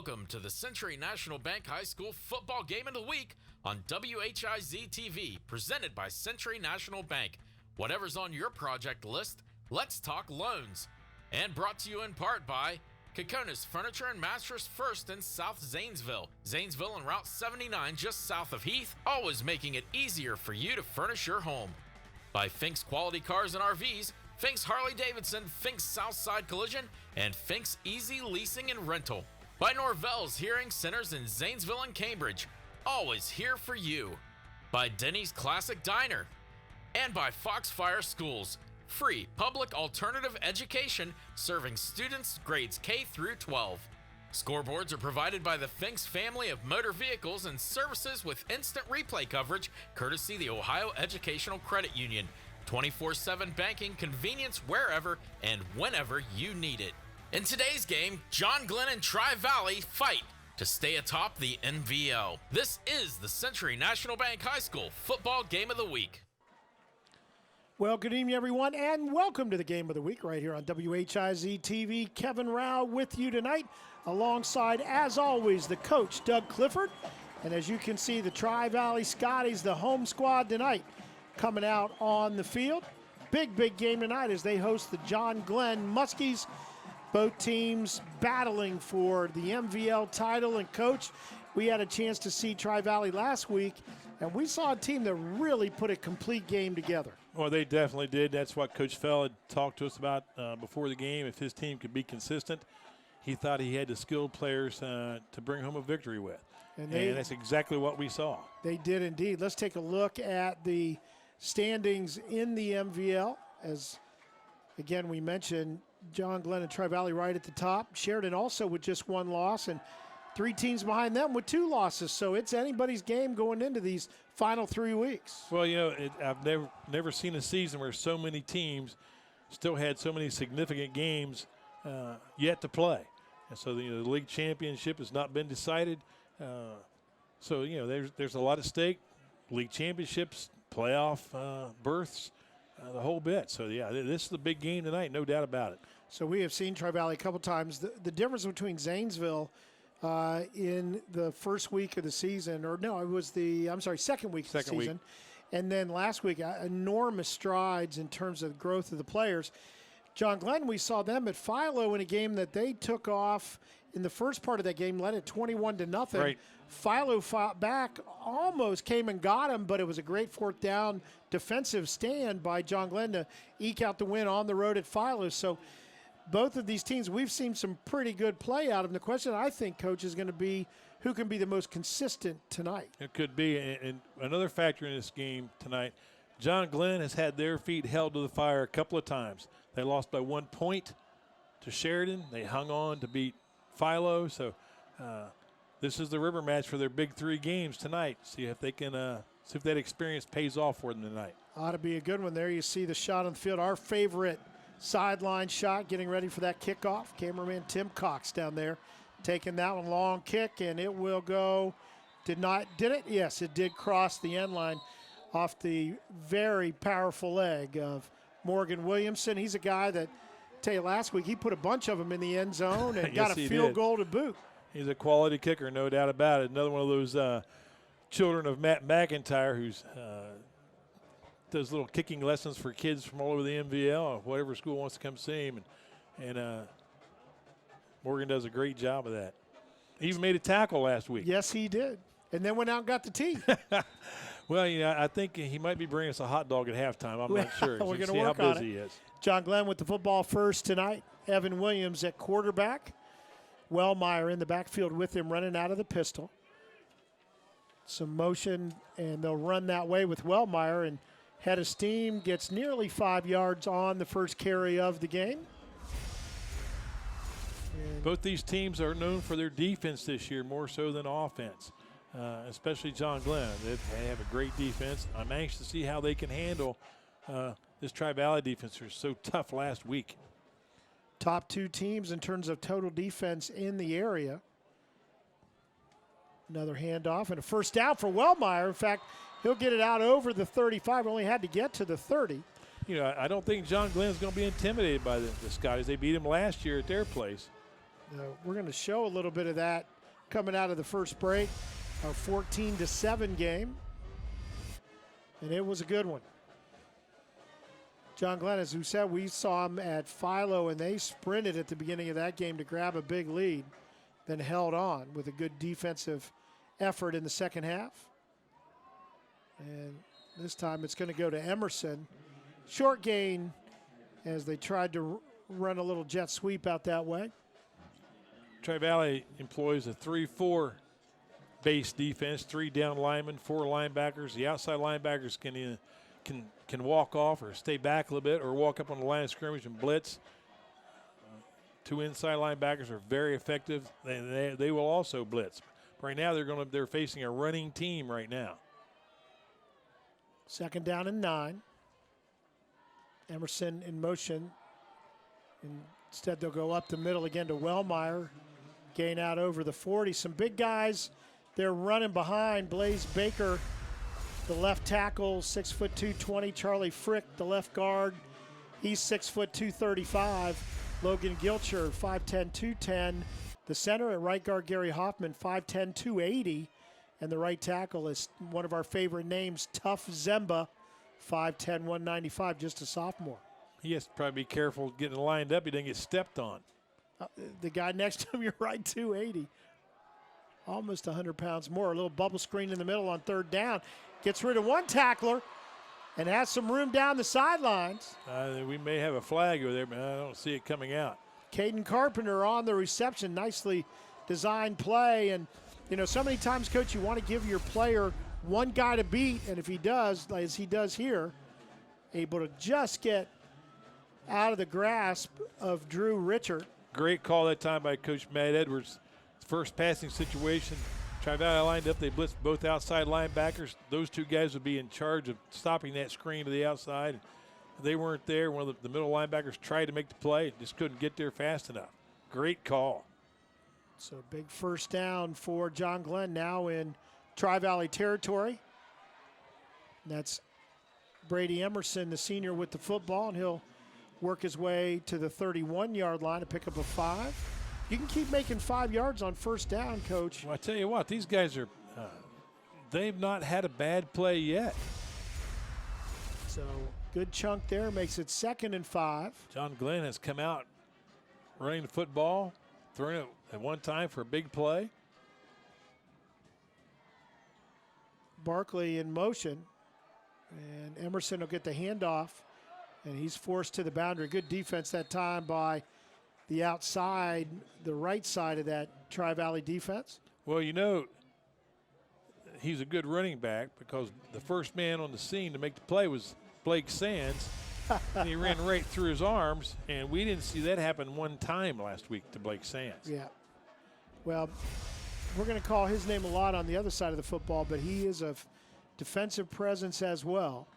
Welcome to the Century National Bank High School Football Game of the Week on WHIZ-TV, presented by Century National Bank. Whatever's on your project list, let's talk loans. And brought to you in part by Kokonis Furniture and Mattress First in South Zanesville. Zanesville and Route 79 just south of Heath, always making it easier for you to furnish your home. By Fink's Quality Cars and RVs, Fink's Harley-Davidson, Fink's Southside Collision, and Fink's Easy Leasing and Rental. By Norvell's Hearing Centers in Zanesville and Cambridge, always here for you. By Denny's Classic Diner. And by Foxfire Schools, free public alternative education serving students grades K through 12. Scoreboards are provided by the Fink's family of motor vehicles and services with instant replay coverage, courtesy the Ohio Educational Credit Union. 24/7 banking convenience wherever and whenever you need it. In today's game, John Glenn and Tri-Valley fight to stay atop the NVL. This is the Century National Bank High School Football Game of the Week. Well, good evening, everyone, and welcome to the Game of the Week right here on WHIZ-TV. Kevin Rouch with you tonight, alongside, as always, the coach, Doug Clifford. And as you can see, the Tri-Valley Scotties, the home squad tonight, coming out on the field. Big game tonight as they host the John Glenn Muskies. Both teams battling for the MVL title. And, Coach, we had a chance to see Tri-Valley last week, and we saw a team that really put a complete game together. Well, they definitely did. That's what Coach Fell had talked to us about before the game. If his team could be consistent, he thought he had the skilled players to bring home a victory with. And that's exactly what we saw. They did indeed. Let's take a look at the standings in the MVL. As, again, we mentioned John Glenn and Tri-Valley right at the top. Sheridan also with just one loss, and three teams behind them with two losses. So it's anybody's game going into these final 3 weeks. Well, you know, I've never seen a season where so many teams still had so many significant games yet to play. And so the league championship has not been decided. So, you know, there's a lot at stake. League championships, playoff berths, the whole bit. So, yeah, this is the big game tonight, no doubt about it. So we have seen Tri-Valley a couple times. The difference between Zanesville in the first week of the season, or no, it was second week of the season. And then last week, enormous strides in terms of growth of the players. John Glenn, we saw them at Philo in a game that they took off in the first part of that game, led it 21-0. Right. Philo fought back, almost came and got him, but it was a great fourth down defensive stand by John Glenn to eke out the win on the road at Philo. So both of these teams, we've seen some pretty good play out of them. The question, I think, Coach, is going to be who can be the most consistent tonight. It could be. And another factor in this game tonight, John Glenn has had their feet held to the fire a couple of times. They lost by 1 point to Sheridan. They hung on to beat Philo. So this is the river match for their big 3 games tonight. See if they can see if that experience pays off for them tonight. Ought to be a good one. There you see the shot on the field. Our favorite sideline shot, getting ready for that kickoff. Cameraman Tim Cox down there taking that one, long kick, and it will go. Did it? Yes, it did cross the end line off the very powerful leg of Morgan Williamson. He's a guy that, tell you, last week he put a bunch of them in the end zone and yes, got a field goal to boot. He's a quality kicker, no doubt about it. Another one of those children of Matt McIntyre who's does little kicking lessons for kids from all over the MVL or whatever school wants to come see him. And Morgan does a great job of that. He even made a tackle last week. Yes, he did. And then went out and got the tee. Well, you know, I think he might be bringing us a hot dog at halftime. I'm not sure. We're going to see work how on busy it. he is. John Glenn with the football first tonight. Evan Williams at quarterback. Wellmeyer in the backfield with him, running out of the pistol. Some motion, and they'll run that way with Wellmeyer. And head of steam, gets nearly 5 yards on the first carry of the game. And both these teams are known for their defense this year more so than offense, especially John Glenn. They have a great defense. I'm anxious to see how they can handle this Tri-Valley defense. They're so tough last week. Top 2 teams in terms of total defense in the area. Another handoff and a first down for Wellmeyer. In fact, he'll get it out over the 35. Only had to get to the 30. You know, I don't think John Glenn's going to be intimidated by the Scotties. They beat him last year at their place. We're going to show a little bit of that coming out of the first break, our 14-7 game. And it was a good one. John Glenn, as we said, we saw him at Philo, and they sprinted at the beginning of that game to grab a big lead, then held on with a good defensive effort in the second half. And this time it's going to go to Emerson. Short gain as they tried to run a little jet sweep out that way. Tri-Valley employs a 3-4 base defense, 3 down linemen, 4 linebackers. The outside linebackers can walk off or stay back a little bit or walk up on the line of scrimmage and blitz. 2 inside linebackers are very effective. They will also blitz. Right now they're facing a running team right now. Second down and 9. Emerson in motion. Instead they'll go up the middle again to Wellmeyer. Gain out over the 40. Some big guys they're running behind. Blaze Baker, the left tackle, 6'2", 220. Charlie Frick, the left guard. He's 6'2", 235. Logan Gilcher, 5'10", 210. The center at right guard, Gary Hoffman, 5'10", 280. And the right tackle is one of our favorite names, Tough Zemba, 5'10", 195, just a sophomore. He has to probably be careful getting lined up. He doesn't get stepped on. The guy next to him, you're right, 280. Almost 100 pounds more. A little bubble screen in the middle on third down. Gets rid of one tackler and has some room down the sidelines. We may have a flag over there, but I don't see it coming out. Caden Carpenter on the reception. Nicely designed play. And, you know, so many times, Coach, you want to give your player one guy to beat. And if he does, as he does here, able to just get out of the grasp of Drew Richard. Great call that time by Coach Matt Edwards. First passing situation, Tri-Valley lined up. They blitzed both outside linebackers. Those 2 guys would be in charge of stopping that screen to the outside. They weren't there. One of the middle linebackers tried to make the play, just couldn't get there fast enough. Great call. So big first down for John Glenn now in Tri-Valley territory. That's Brady Emerson, the senior, with the football, and he'll work his way to the 31-yard line to pick up a 5. You can keep making 5 yards on first down, Coach. Well, I tell you what, these guys are, they've not had a bad play yet. So good chunk there, makes it 2nd and 5. John Glenn has come out running the football, throwing it at one time for a big play. Barkley in motion, and Emerson will get the handoff, and he's forced to the boundary. Good defense that time by the outside, the right side of that Tri-Valley defense. Well, you know, he's a good running back because the first man on the scene to make the play was Blake Sands, and he ran right through his arms, and we didn't see that happen one time last week to Blake Sands. Yeah. Well, we're going to call his name a lot on the other side of the football, but he is a defensive presence as well.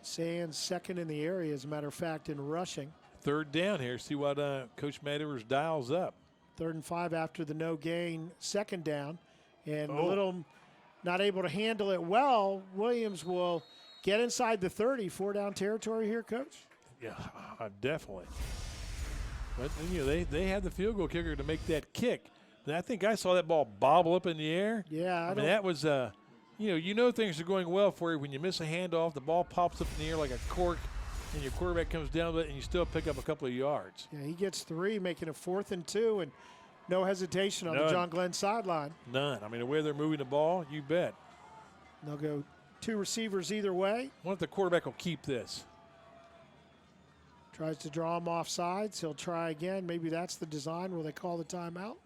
Sands 2nd in the area, as a matter of fact, in rushing. Third down here. See what Coach Matt Edwards dials up. 3rd and 5 after the no gain. 2nd down. And a little not able to handle it well. Williams will get inside the 30. 4 down territory here, Coach? Yeah, definitely. But, you know, they had the field goal kicker to make that kick. And I think I saw that ball bobble up in the air. Yeah. I mean, that was, you know things are going well for you when you miss a handoff. The ball pops up in the air like a cork. And your quarterback comes down with it, and you still pick up a couple of yards. Yeah, he gets 3, making a 4th and 2, and no hesitation on the John Glenn sideline. None. I mean, the way they're moving the ball, you bet. They'll go 2 receivers either way. I wonder if the quarterback will keep this. Tries to draw him off sides. He'll try again. Maybe that's the design where they call the timeout.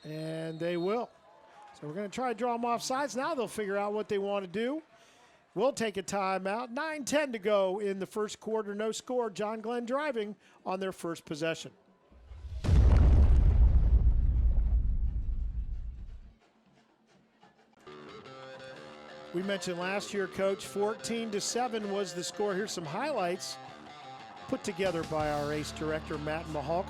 And they will. So we're going to try to draw him off sides. Now they'll figure out what they want to do. We'll take a timeout. 9:10 to go in the first quarter. No score. John Glenn driving on their first possession. We mentioned last year, Coach, 14-7 was the score. Here's some highlights put together by our ace director, Matt Mihalko.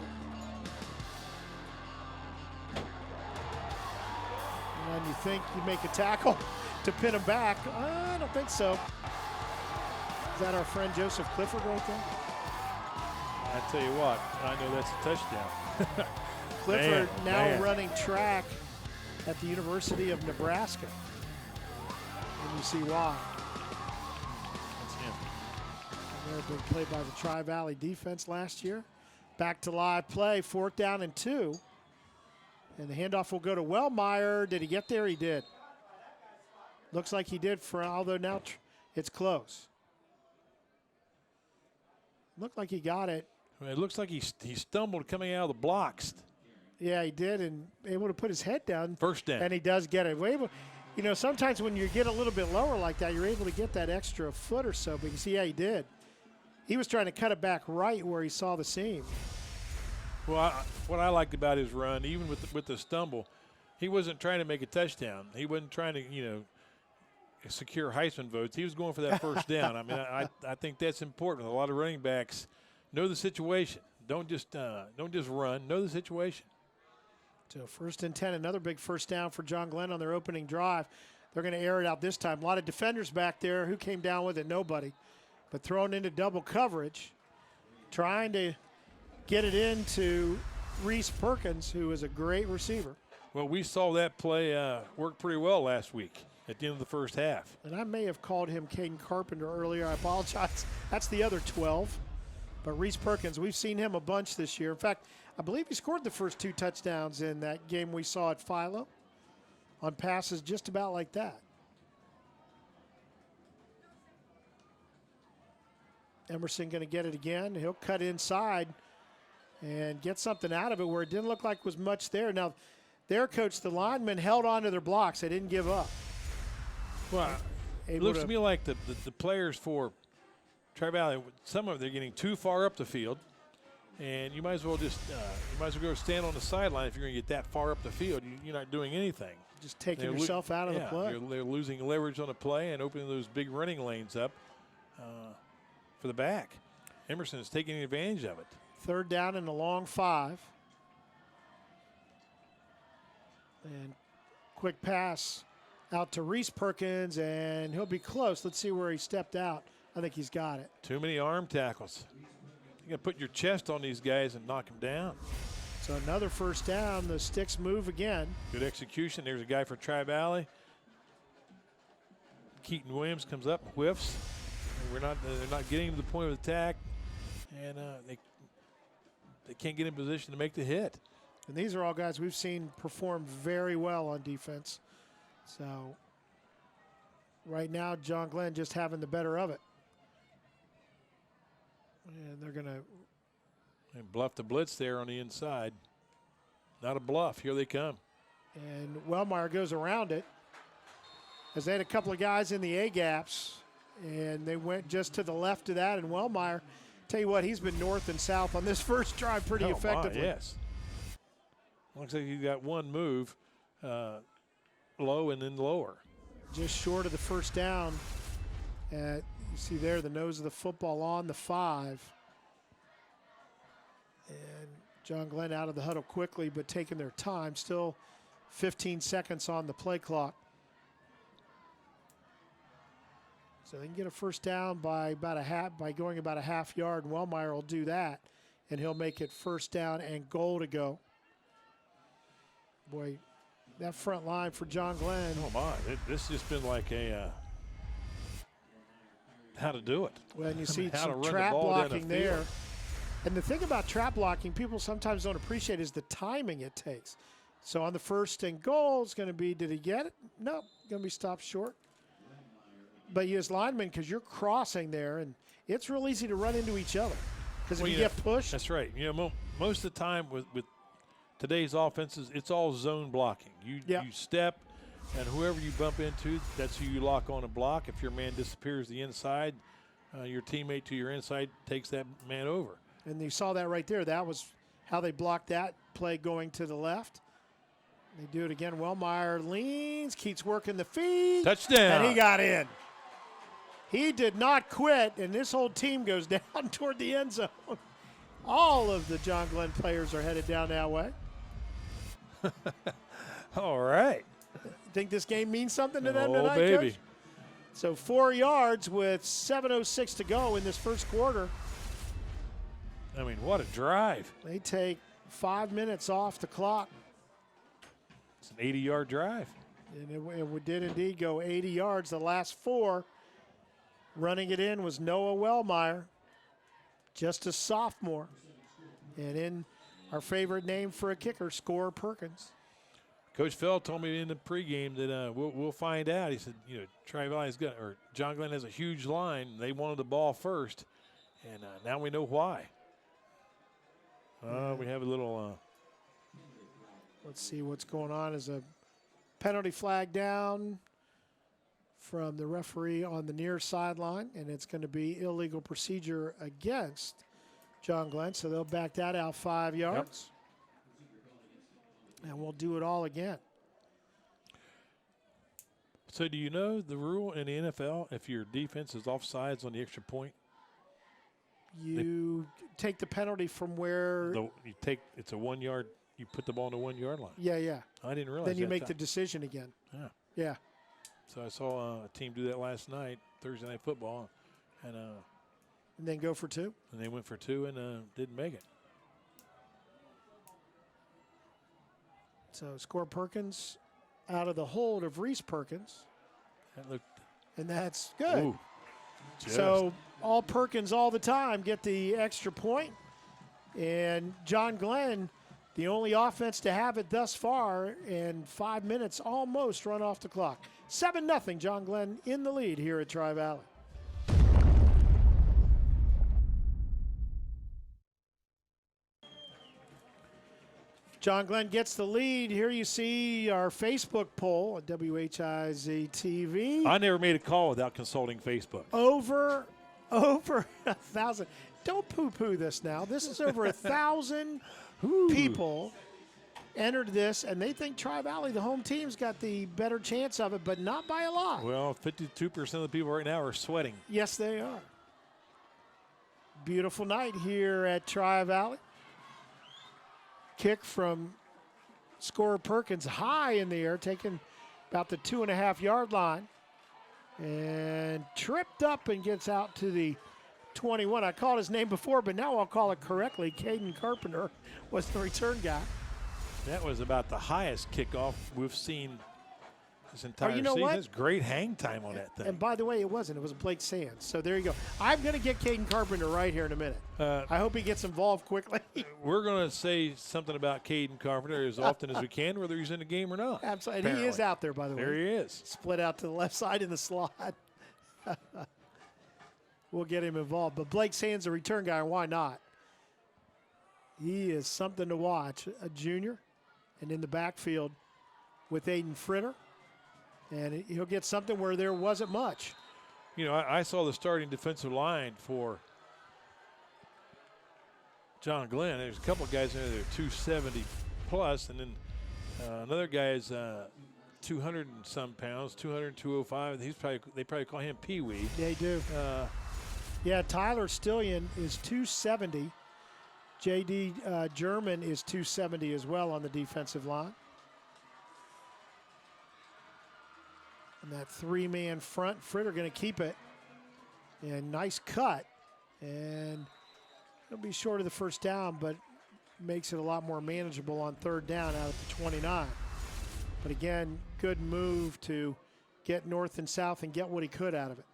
And you think you make a tackle to pin him back. I don't think so. Is that our friend Joseph Clifford right there? I tell you what, I know that's a touchdown. Clifford now running track at the University of Nebraska. And you see why. That's him. They've been played by the Tri-Valley defense last year. Back to live play, 4th down and 2. And the handoff will go to Wellmeyer. Did he get there? He did. Looks like he did, although now it's close. Looked like he got it. It looks like he stumbled coming out of the blocks. Yeah, he did, and able to put his head down. First down. And he does get it. You know, sometimes when you get a little bit lower like that, you're able to get that extra foot or so. Because, yeah, he did. He was trying to cut it back right where he saw the seam. Well, what I liked about his run, even with the stumble, he wasn't trying to make a touchdown. He wasn't trying to, secure Heisman votes. He was going for that first down. I mean, I think that's important. A lot of running backs know the situation. Don't just run. Know the situation. So 1st and 10, another big first down for John Glenn on their opening drive. They're going to air it out this time. A lot of defenders back there. Who came down with it? Nobody. But thrown into double coverage, trying to get it into Reese Perkins, who is a great receiver. Well, we saw that play work pretty well last week at the end of the first half. And I may have called him Caden Carpenter earlier. I apologize. That's the other 12. But Reese Perkins, we've seen him a bunch this year. In fact, I believe he scored the first 2 touchdowns in that game we saw at Philo on passes just about like that. Emerson going to get it again. He'll cut inside and get something out of it where it didn't look like was much there. Now, their coach, the linemen, held on to their blocks. They didn't give up. Well, it looks to me like the players for Tri-Valley, some of them, they're getting too far up the field, and you might as well go stand on the sideline if you're going to get that far up the field. You're not doing anything. Just taking yourself out of the play. They're losing leverage on the play and opening those big running lanes up for the back. Emerson is taking advantage of it. 3rd down and a long 5. And quick pass out to Reese Perkins, and he'll be close. Let's see where he stepped out. I think he's got it. Too many arm tackles. You got to put your chest on these guys and knock them down. So another first down. The sticks move again. Good execution. There's a guy for Tri-Valley. Keaton Williams comes up and whiffs. They're not getting to the point of attack, and they can't get in position to make the hit. And these are all guys we've seen perform very well on defense. So right now, John Glenn just having the better of it. And they're going to bluff the blitz there on the inside. Not a bluff. Here they come. And Wellmeyer goes around it, as they had a couple of guys in the A-gaps, and they went just to the left of that. And Wellmeyer, tell you what, he's been north and south on this first drive pretty effectively. Yes. Looks like you got one move, low and then lower. Just short of the first down. You see there the nose of the football on the 5. And John Glenn out of the huddle quickly, but taking their time. Still 15 seconds on the play clock. So they can get a first down by going about a half yard, and Wellmeyer will do that, and he'll make it first down and goal to go. Boy, that front line for John Glenn. Oh my, this has just been like a how to do it. Well, and you see some trap blocking there. And the thing about trap blocking, people sometimes don't appreciate, is the timing it takes. So on the first and goal, it's going to be, did he get it? No, going to be stopped short. But you as linemen, because you're crossing there, and it's real easy to run into each other. Because if you get pushed. That's right. Most of the time with today's offenses, it's all zone blocking. You step, and whoever you bump into, that's who you lock on a block. If your man disappears the inside, your teammate to your inside takes that man over. And you saw that right there. That was how they blocked that play going to the left. They do it again. Wellmeyer leans, keeps working the feed. Touchdown. And he got in. He did not quit, and this whole team goes down toward the end zone. All of the John Glenn players are headed down that way. All right. Think this game means something to them tonight, baby. Coach? So 4 yards with 7:06 to go in this first quarter. I mean, what a drive. They take 5 minutes off the clock. It's an 80-yard drive. And it did indeed go 80 yards. The last 4 running it in was Noah Wellmeyer, just a sophomore. And in our favorite name for a kicker, Score Perkins. Coach Fell told me in the pregame that we'll find out. He said, Tri-Valley's got, or John Glenn has a huge line. They wanted the ball first, and now we know why. We have a little. Let's see what's going on. Is a penalty flag down from the referee on the near sideline, and it's going to be illegal procedure against John Glenn. So they'll back that out 5 yards. Yep. And we'll do it all again. So do you know the rule in the NFL, if your defense is offsides on the extra point? You take the penalty from where? It's a 1 yard, you put the ball on the 1 yard line. Yeah. I didn't realize that. Then you make time. the decision again. Yeah. So I saw a team do that last night, Thursday Night Football, and then go for 2? And they went for 2 and didn't make it. So Score Perkins out of the hold of Reese Perkins. And that's good. Ooh, so all Perkins all the time get the extra point. And John Glenn, the only offense to have it thus far, and 5 minutes almost run off the clock. 7-0, John Glenn in the lead here at Tri-Valley. John Glenn gets the lead. Here you see our Facebook poll at WHIZ-TV. I never made a call without consulting Facebook. Over 1,000. Don't poo-poo this now. This is over 1,000 people entered this, and they think Tri-Valley, the home team's got the better chance of it, but not by a lot. Well, 52% of the people right now are sweating. Yes, they are. Beautiful night here at Tri-Valley. Kick from Scorer Perkins high in the air, taking about the 2.5 yard line, and tripped up and gets out to the 21. I called his name before, but now I'll call it correctly. Caden Carpenter was the return guy. That was about the highest kickoff we've seen this entire season. What? It's great hang time on that thing. And by the way, it wasn't. It was Blake Sands. So there you go. I'm going to get Caden Carpenter right here in a minute. I hope he gets involved quickly. We're going to say something about Caden Carpenter as often as we can, whether he's in the game or not. Absolutely. Apparently. He is out there, by the way. There he is. Split out to the left side in the slot. We'll get him involved. But Blake Sands, a return guy, why not? He is something to watch. A junior, and in the backfield with Aiden Fritter. And he'll get something where there wasn't much. I saw the starting defensive line for John Glenn. There's a couple of guys in there that are 270 plus, and then another guy is 200 and some pounds, 200, 205. They probably call him Pee Wee. They do. Tyler Stillion is 270. J.D. German is 270 as well on the defensive line. And that 3-man front, Fritter going to keep it. And nice cut. And it'll be short of the first down, but makes it a lot more manageable on third down out at the 29. But again, good move to get north and south and get what he could out of it.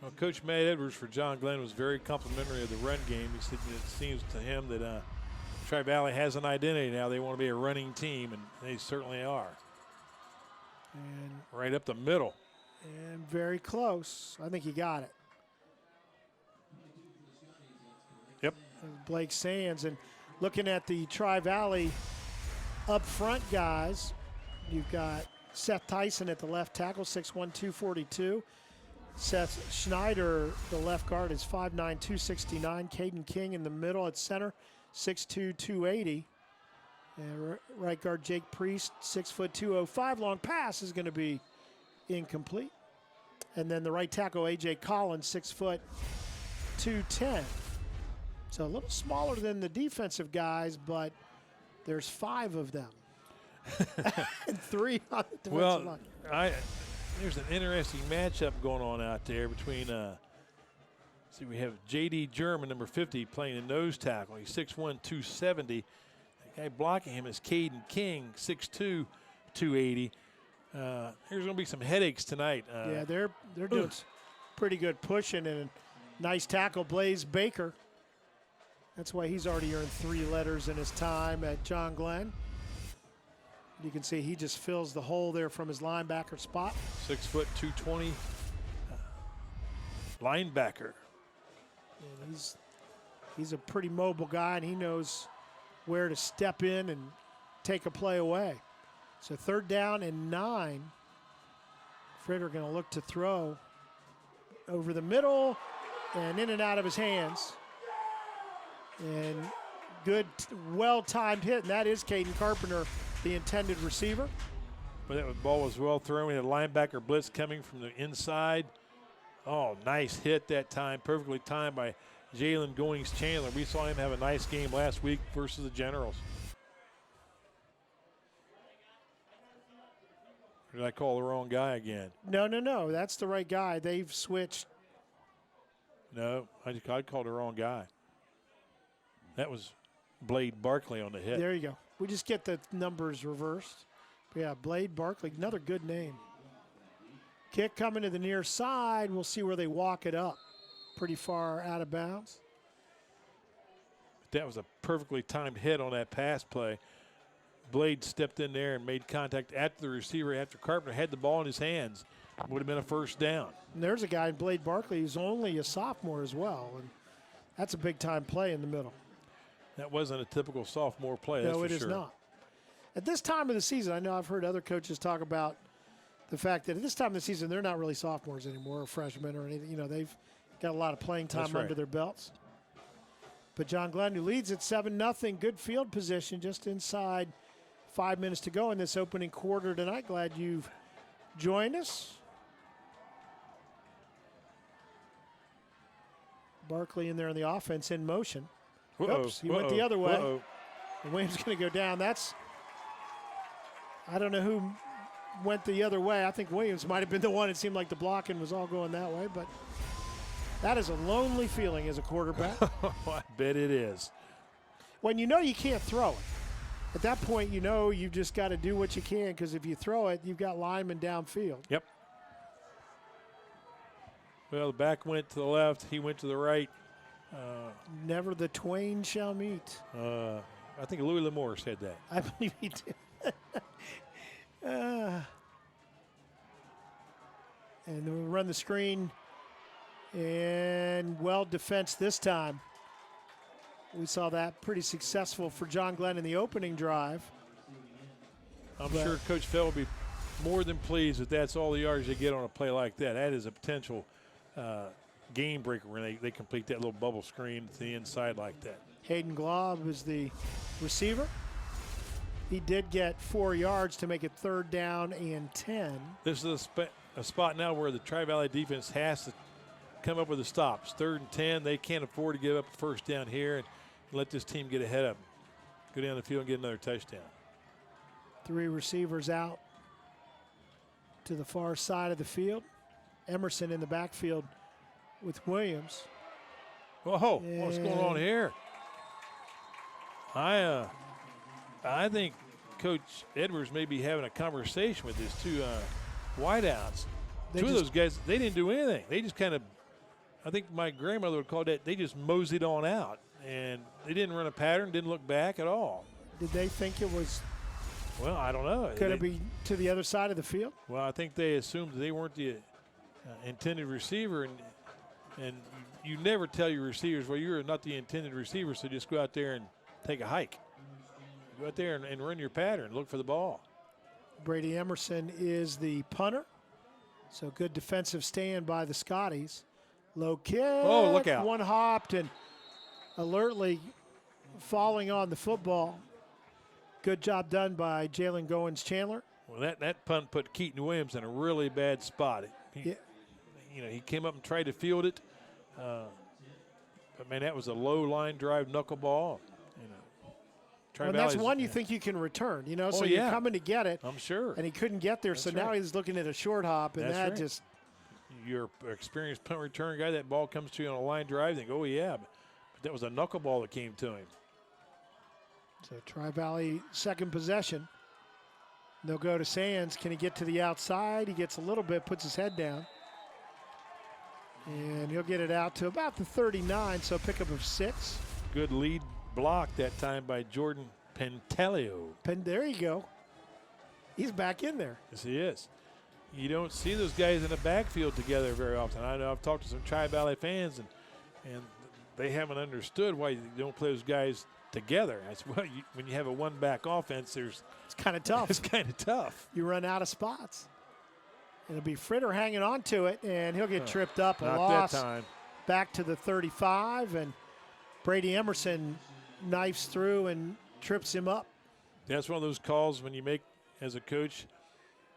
Well, Coach Matt Edwards for John Glenn was very complimentary of the run game. He said that it seems to him that Tri-Valley has an identity now. They want to be a running team, and they certainly are. And right up the middle. And very close. I think he got it. Yep. And Blake Sands. And looking at the Tri-Valley up front guys, you've got Seth Tyson at the left tackle, 6'1", 242. Seth Schneider, the left guard, is 5'9", 269. Caden King in the middle at center, 6'2", 280. And right guard Jake Priest, 6 foot 205. Long pass is going to be incomplete. And then the right tackle AJ Collins, 6 foot 210. So a little smaller than the defensive guys, but there's 5 of them. And 3 on the defensive line. There's an interesting matchup going on out there between See, we have J.D. German, number 50, playing a nose tackle. He's 6'1", 270. The guy blocking him is Caden King, 6'2", 280. There's going to be some headaches tonight. Yeah, they're doing pretty good pushing, and a nice tackle, Blaze Baker. That's why he's already earned 3 letters in his time at John Glenn. You can see he just fills the hole there from his linebacker spot. 6 foot 220 linebacker. And he's a pretty mobile guy, and he knows where to step in and take a play away. So 3rd down and 9. Fritter going to look to throw over the middle and in and out of his hands. And good, well-timed hit, and that is Caden Carpenter, the intended receiver. But that ball was well thrown. We had a linebacker blitz coming from the inside. Oh, nice hit that time. Perfectly timed by Jalen Goings-Chandler. We saw him have a nice game last week versus the Generals. Or did I call the wrong guy again? No. That's the right guy. They've switched. No, I called the wrong guy. That was Blade Barkley on the hit. There you go. We just get the numbers reversed. But yeah, Blade Barkley, another good name. Kick coming to the near side. We'll see where they walk it up. Pretty far out of bounds. That was a perfectly timed hit on that pass play. Blade stepped in there and made contact after the receiver, after Carpenter had the ball in his hands. Would have been a 1st down. And there's a guy, Blade Barkley, who's only a sophomore as well. And that's a big-time play in the middle. That wasn't a typical sophomore play, that's no, for it is sure. not. At this time of the season, I know I've heard other coaches talk about the fact that at this time of the season, they're not really sophomores anymore or freshmen or anything. You know, they've got a lot of playing time That's right. under their belts. But John Glenn, who leads at 7-0, good field position just inside 5 minutes to go in this opening quarter tonight. Glad you've joined us. Barkley in there on the offense in motion. Oops, he went the other way. And Williams going to go down. I don't know who went the other way. I think Williams might have been the one. It seemed like the blocking was all going that way, but that is a lonely feeling as a quarterback. I bet it is. When you know you can't throw it. At that point, you know you've just got to do what you can, because if you throw it, you've got linemen downfield. Yep. Well, the back went to the left. He went to the right. Never the twain shall meet. I think Louis L'Amour said that. I believe he did. And then we run the screen. And well defense this time. We saw that pretty successful for John Glenn in the opening drive. I'm sure Coach Fell will be more than pleased if that's all the yards they get on a play like that. That is a potential game breaker when they complete that little bubble screen to the inside like that. Hayden Glob is the receiver. He did get 4 yards to make it 3rd down and 10. This is a spot now where the Tri-Valley defense has to come up with the stops. 3rd and 10. They can't afford to give up a 1st down here and let this team get ahead of them. Go down the field and get another touchdown. 3 receivers out to the far side of the field. Emerson in the backfield with Williams. Whoa, what's going on here? I think Coach Edwards may be having a conversation with his 2 wideouts. Two of those guys, they didn't do anything. They just kind of, I think my grandmother would call that, they just moseyed on out. And they didn't run a pattern, didn't look back at all. Did they think it was? Well, I don't know. Could it be to the other side of the field? Well, I think they assumed they weren't the intended receiver. And you never tell your receivers, well, you're not the intended receiver, so just go out there and take a hike. Go out there and run your pattern, look for the ball. Brady Emerson is the punter. So good defensive stand by the Scotties. Low kick. Oh, look out. One hopped and alertly falling on the football. Good job done by Jalen Goins-Chandler. Well, that punt put Keaton Williams in a really bad spot. He came up and tried to field it. But, man, that was a low line drive knuckleball. And that's one you think you can return, so you're coming to get it. I'm sure. And he couldn't get there, so now he's looking at a short hop, and that's that right. just you're an experienced punt return guy, that ball comes to you on a line drive, you think, oh, yeah. But that was a knuckleball that came to him. So Tri-Valley second possession. They'll go to Sands. Can he get to the outside? He gets a little bit, puts his head down. And he'll get it out to about the 39, so pickup of 6. Good lead block that time by Jordan Pentalio. There you go. He's back in there. Yes, he is. You don't see those guys in the backfield together very often. I know I've talked to some Tri-Valley fans, and they haven't understood why you don't play those guys together. As well, when you have a one-back offense, it's kind of tough. It's kind of tough. You run out of spots. It'll be Fritter hanging on to it, and he'll get tripped up. Not loss that time. Back to the 35, and Brady Emerson knifes through and trips him up. That's one of those calls when you make, as a coach,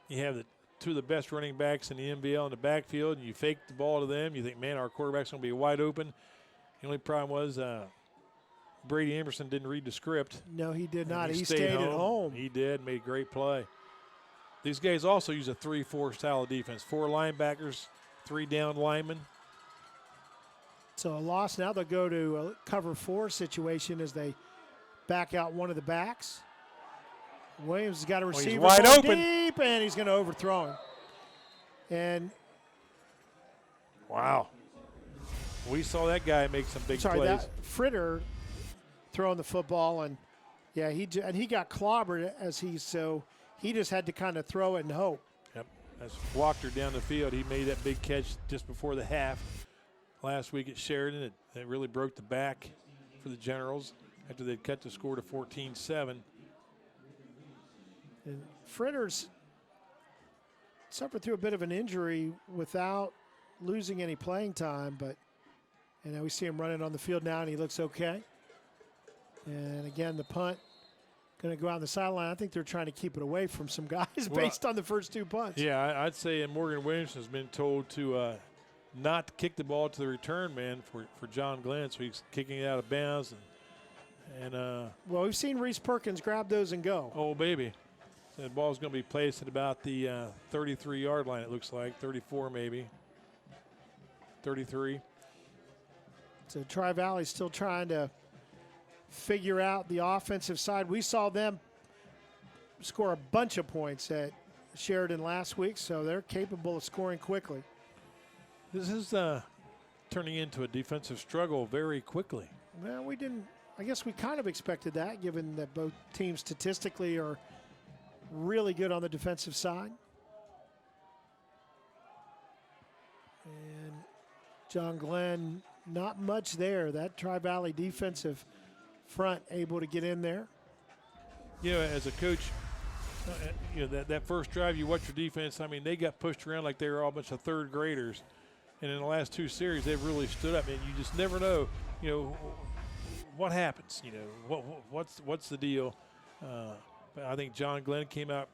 you have two of the best running backs in the NBL in the backfield, and you fake the ball to them. You think, man, our quarterback's going to be wide open. The only problem was Brady Emerson didn't read the script. No, he did not. He stayed at home. He did, made a great play. These guys also use a 3-4 style of defense. 4 linebackers, 3 down linemen. So a loss. Now they'll go to a cover 4 situation as they back out one of the backs. Williams has got a receiver he's wide open. Deep, and he's going to overthrow him. And wow. We saw that guy make some big plays. That Fritter throwing the football, and yeah, he got clobbered he just had to kind of throw it and hope. Yep, that's Wachter down the field. He made that big catch just before the half last week at Sheridan. It really broke the back for the Generals after they'd cut the score to 14-7. And Fritter's suffered through a bit of an injury without losing any playing time, but now we see him running on the field now, and he looks okay. And again, the punt going to go out on the sideline. I think they're trying to keep it away from some guys based on the first 2 punts. Yeah, I'd say Morgan Williamson has been told to not kick the ball to the return man for John Glenn, so he's kicking it out of bounds. Well, we've seen Reese Perkins grab those and go. Oh, baby. So the ball's going to be placed at about the 33-yard line, it looks like. 34 maybe. 33. So Tri-Valley's still trying to figure out the offensive side. We saw them score a bunch of points at Sheridan last week, so they're capable of scoring quickly. This is turning into a defensive struggle very quickly. Well, I guess we kind of expected that, given that both teams statistically are really good on the defensive side. And John Glenn, not much there. That Tri-Valley defensive front able to get in there. As a coach, that first drive, you watch your defense. I mean, they got pushed around like they were all a bunch of third graders. And in the last 2 series, they've really stood up. And you just never know, what happens. What's the deal? But I think John Glenn came out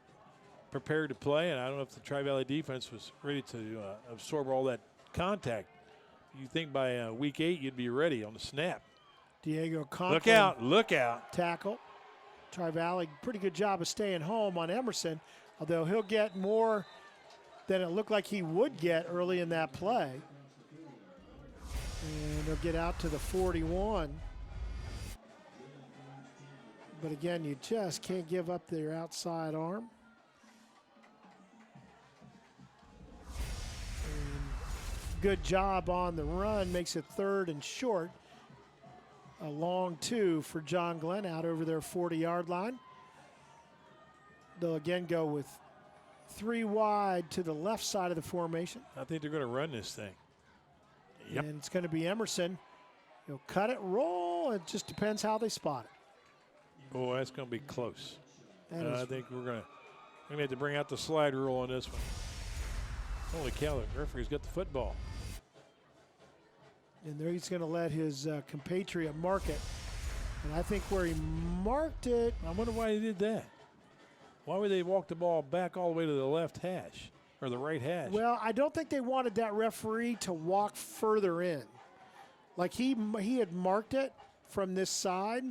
prepared to play, and I don't know if the Tri-Valley defense was ready to absorb all that contact. You think by week 8 you'd be ready on the snap. Diego Conklin. Look out. Tackle. Tri-Valley, pretty good job of staying home on Emerson, although he'll get more than it looked like he would get early in that play. And they'll get out to the 41. But again, you just can't give up their outside arm. And good job on the run, makes it 3rd and short. A long 2 for John Glenn out over their 40-yard line. They'll again go with 3 wide to the left side of the formation. I think they're going to run this thing. Yep. And it's going to be Emerson. He'll cut it, roll. It just depends how they spot it. Oh, that's going to be close. I think we're going to have to bring out the slide rule on this one. Holy cow, the referee's got the football. And there he's going to let his compatriot mark it. And I think where he marked it. I wonder why he did that. Why would they walk the ball back all the way to the left hash or the right hash? Well, I don't think they wanted that referee to walk further in. Like he had marked it from this side.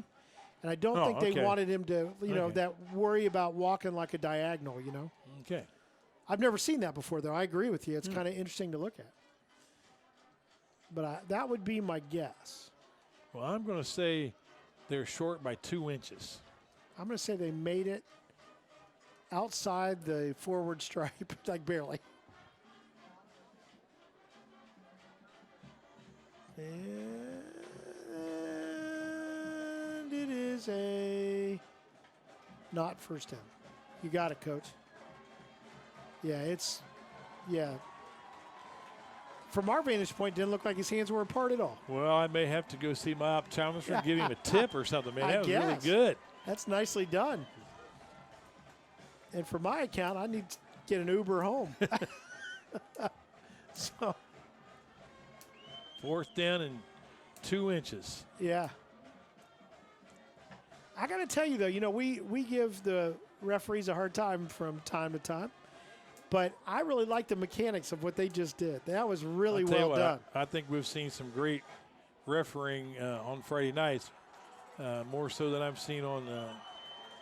And I don't think they wanted him to, that worry about walking like a diagonal, Okay. I've never seen that before, though. I agree with you. It's kind of interesting to look at. But that would be my guess. Well, I'm going to say they're short by 2 inches. I'm going to say they made it outside the forward stripe, like barely. And it is a not first down. You got it, Coach. Yeah, from our vantage point, didn't look like his hands were apart at all. Well, I may have to go see my optometrist and give him a tip or something, man. That was really guess. good. That's nicely done. And for my account, I need to get an Uber home. So 4th down and 2 inches. yeah. I got to tell you, though, we give the referees a hard time from time to time. But I really like the mechanics of what they just did. That was really well done. I think we've seen some great refereeing on Friday nights, more so than I've seen on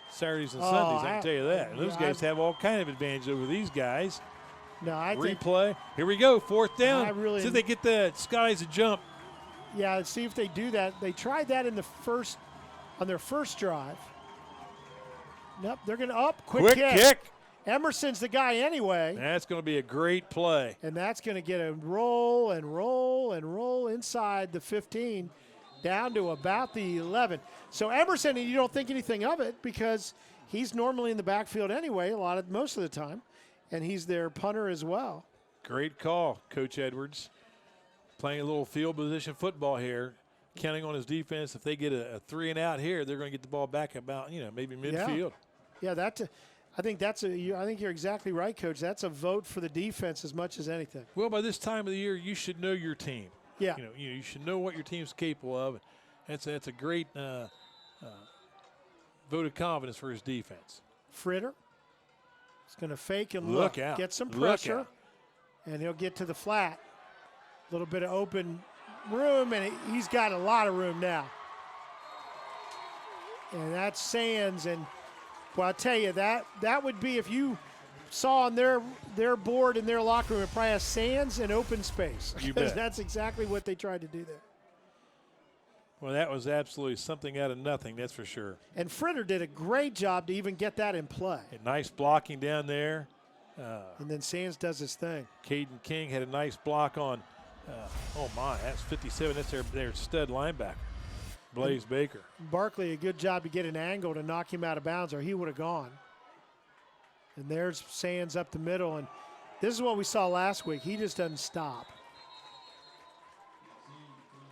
Saturdays and Sundays. I can tell you that. And those guys have all kind of advantage over these guys. No, I think replay. Here we go, 4th down. See if they get the Scotties a jump. Yeah, see if they do that. They tried that on their first drive. Nope, they're going to quick kick. Emerson's the guy anyway. That's going to be a great play. And that's going to get a roll and roll and roll inside the 15 down to about the 11. So Emerson, you don't think anything of it because he's normally in the backfield anyway, most of the time, and he's their punter as well. Great call, Coach Edwards. Playing a little field position football here, counting on his defense. If they get a 3 and out here, they're going to get the ball back about, maybe midfield. Yeah, I think you're exactly right, Coach. That's a vote for the defense as much as anything. Well, by this time of the year, you should know your team. Yeah. You should know what your team's capable of. That's a great vote of confidence for his defense. Fritter is going to fake and look out. Get some pressure, and he'll get to the flat. A little bit of open room, and he's got a lot of room now. And that's Sands, and well, I'll tell you, that would be if you saw on their board in their locker room, it probably has Sands and open space. You bet. That's exactly what they tried to do there. Well, that was absolutely something out of nothing, that's for sure. And Fritter did a great job to even get that in play. Nice blocking down there. And then Sands does his thing. Caden King had a nice block on, that's 57. That's their stud linebacker. Blaze Baker. Barkley, a good job to get an angle to knock him out of bounds, or he would have gone. And there's Sands up the middle, and this is what we saw last week. He just doesn't stop.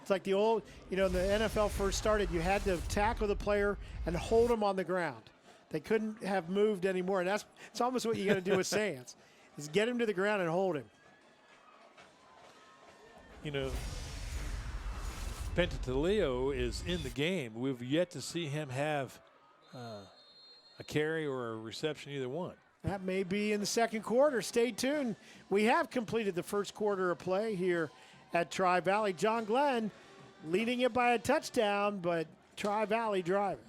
It's like the old, the NFL first started, you had to tackle the player and hold him on the ground. They couldn't have moved anymore, and it's almost what you got to do with Sands, is get him to the ground and hold him. Pentatolio is in the game. We've yet to see him have a carry or a reception, either one. That may be in the second quarter. Stay tuned. We have completed the first quarter of play here at Tri-Valley. John Glenn leading it by a touchdown, but Tri-Valley driving.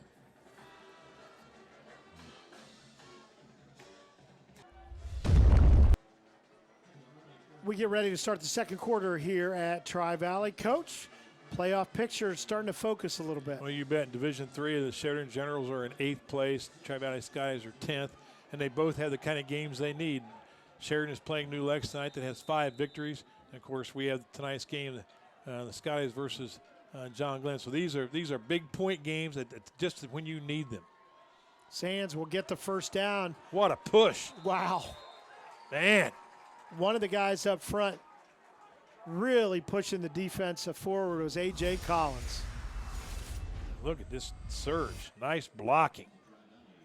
We get ready to start the second quarter here at Tri-Valley. Coach, playoff picture is starting to focus a little bit. Well, you bet. Division III, the Sheridan Generals are in 8th place. Tri-Valley Skies are 10th, and they both have the kind of games they need. Sheridan is playing New Lex tonight that has 5 victories. And, of course, we have tonight's game, the Scotties versus John Glenn. So these are big point games that just when you need them. Sands will get the first down. What a push. Wow. Man. One of the guys up front really pushing the defense forward was A.J. Collins. Look at this surge. Nice blocking.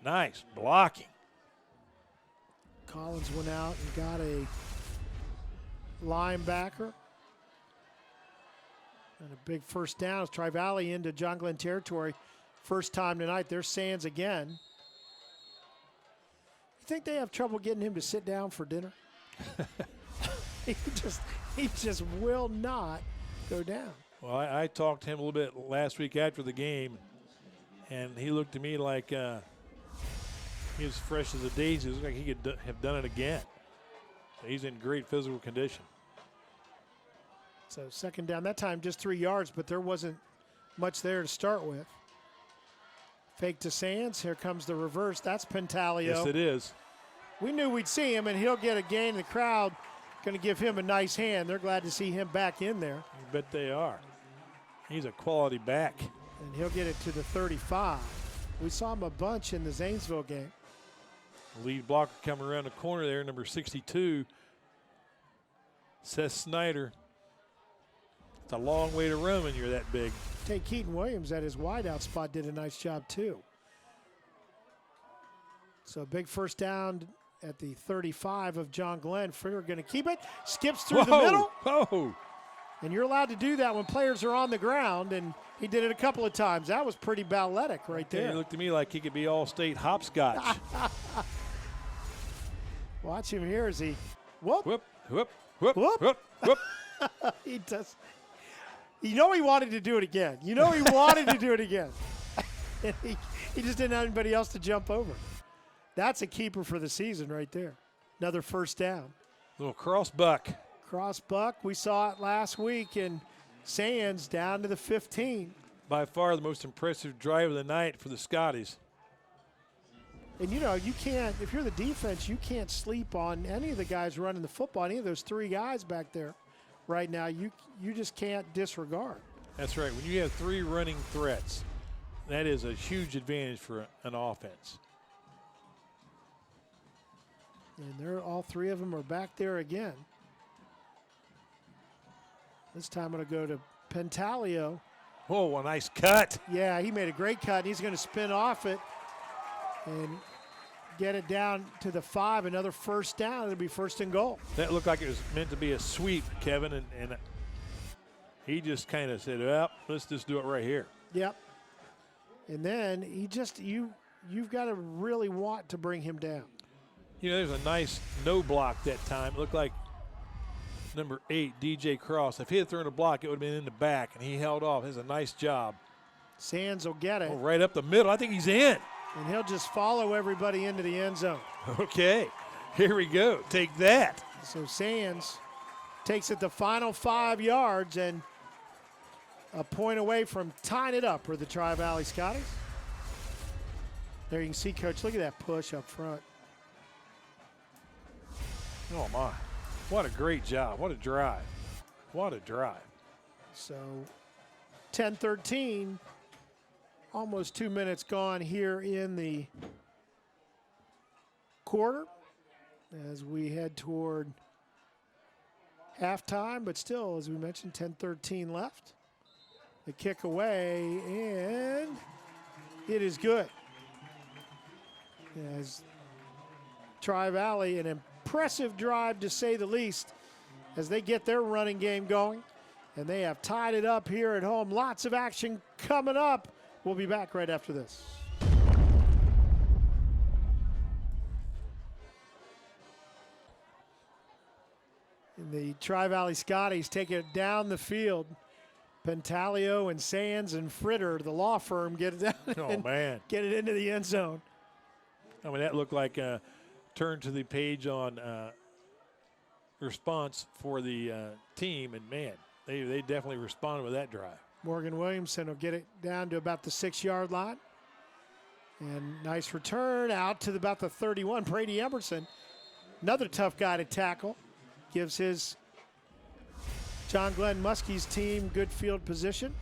Nice blocking. Collins went out and got a linebacker. And a big first down as Tri-Valley into John Glenn territory. First time tonight. There's Sands again. You think they have trouble getting him to sit down for dinner? He just will not go down. Well, I talked to him a little bit last week after the game, and he looked to me like he was fresh as a daisy. It looked like he could have done it again. He's in great physical condition. So second down, that time just 3 yards, but there wasn't much there to start with. Fake to Sands. Here comes the reverse. That's Pentalio. Yes, it is. We knew we'd see him, and he'll get a gain. The crowd going to give him a nice hand. They're glad to see him back in there. You bet they are. He's a quality back. And he'll get it to the 35. We saw him a bunch in the Zanesville game. Lead blocker coming around the corner there, number 62, Seth Snyder. It's a long way to run when you're that big. Tate Keaton Williams at his wideout spot did a nice job too. So big first down at the 35 of John Glenn. Fritter going to keep it. Skips through the middle. Whoa. And you're allowed to do that when players are on the ground, and he did it a couple of times. That was pretty balletic right there. He looked to me like he could be all-state hopscotch. Watch him here as he whoop. Whoop, whoop, whoop, Whoop. whoop, whoop. He does. You know he wanted to do it again. You know he wanted to do it again. And he just didn't have anybody else to jump over. That's a keeper for the season right there. Another first down. Little cross buck. Cross buck. We saw it last week, and Sands down to the 15. By far the most impressive drive of the night for the Scotties. And, you know, you can't, if you're the defense, you can't sleep on any of the guys running the football, any of those three guys back there right now. You just can't disregard. That's right. When you have three running threats, that is a huge advantage for an offense. And all three of them are back there again. This time it'll go to Pentalio. Oh, a nice cut. Yeah, he made a great cut. He's going to spin off it and get it down to the 5. Another first down. It'll be first and goal. That looked like it was meant to be a sweep, Kevin, and he just kind of said, well, let's just do it right here. Yep. And then you've got to really want to bring him down. You know, there's a nice no block that time. It looked like number 8, DJ Cross. If he had thrown a block, it would have been in the back, and he held off. It's a nice job. Sands will get it. Oh, right up the middle. I think he's in. And he'll just follow everybody into the end zone. Okay, here we go. Take that. So Sands takes it the final 5 yards and a point away from tying it up for the Tri-Valley Scotties. There you can see, Coach, look at that push up front. Oh, my. What a great job. What a drive. What a drive. So 10-13, almost 2 minutes gone here in the quarter as we head toward halftime, but still, as we mentioned, 10-13 left. The kick away, and it is good. As Tri-Valley, an impressive drive to say the least, as they get their running game going. And they have tied it up here at home. Lots of action coming up. We'll be back right after this. And the Tri-Valley Scotties take it down the field. Pentalio and Sands and Fritter, the law firm, get it down get it into the end zone. I mean, that looked like a turn to the page on response for the team, and, man, they definitely responded with that drive. Morgan Williamson will get it down to about the 6-yard line. And nice return out to about the 31. Brady Emerson, another tough guy to tackle, gives his John Glenn Muskies team good field position.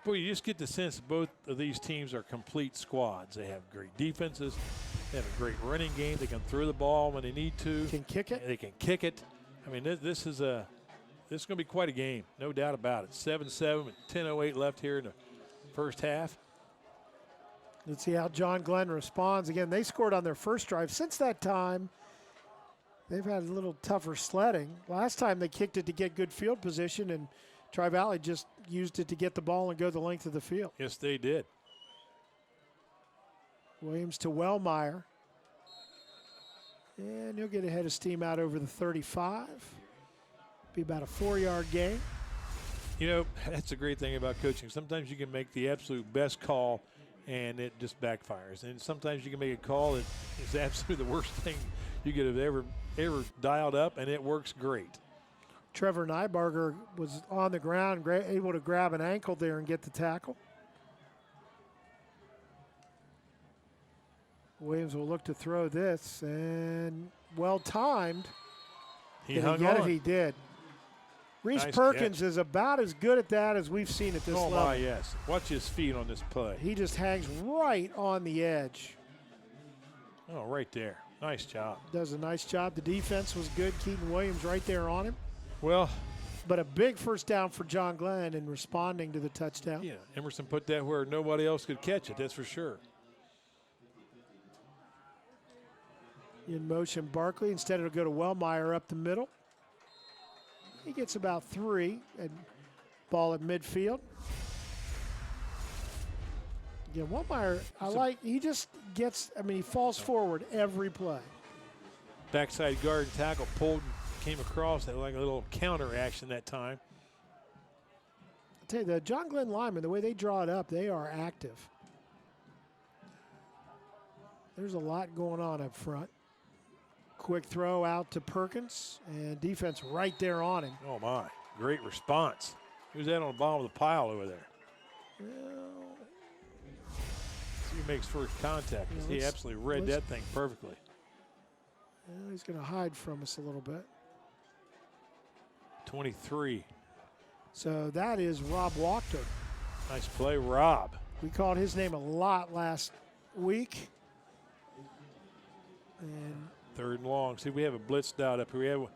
Boy, you just get the sense that both of these teams are complete squads. They have great defenses. They have a great running game. They can throw the ball when they need to. Can kick it. They can kick it. I mean, this is going to be quite a game, no doubt about it. 7-7 with 10:08 left here in the first half. Let's see how John Glenn responds. Again, they scored on their first drive. Since that time, they've had a little tougher sledding. Last time they kicked it to get good field position, and Tri-Valley just used it to get the ball and go the length of the field. Yes, they did. Williams to Wellmeyer. And he'll get ahead of steam out over the 35. Be about a 4-yard gain. You know, that's a great thing about coaching. Sometimes you can make the absolute best call and it just backfires. And sometimes you can make a call that is absolutely the worst thing you could have ever dialed up, and it works great. Trevor Nybarger was on the ground, able to grab an ankle there and get the tackle. Williams will look to throw this, and well-timed. He Did hung he get on. it? He did. Reese Nice Perkins catch. is about as good at that as we've seen at this Oh, level. my, yes. Watch his feet on this play. He just hangs right on the edge. Oh, right there. Nice job. Does a nice job. The defense was good. Keaton Williams right there on him. Well, But a big first down for John Glenn in responding to the touchdown. yeah, Emerson put that where nobody else could catch it, that's for sure. In motion, Barkley. Instead, it'll go to Wellmeyer up the middle. He gets about 3 and ball at midfield. Again, Wellmeyer, he just gets, he falls forward every play. Backside guard and tackle pulled and came across that like a little counter action that time. I'll tell you, the John Glenn linemen, the way they draw it up, they are active. There's a lot going on up front. Quick throw out to Perkins, and defense right there on him. Oh, my. Great response. Who's that on the bottom of the pile over there? Well, See who makes first contact. 'Cause Yeah, he absolutely read that thing perfectly. he's going to hide from us a little bit. 23. So that is Rob Wachter. Nice play, Rob. We called his name a lot last week. And 3rd and long. See, we have a blitzed out up here.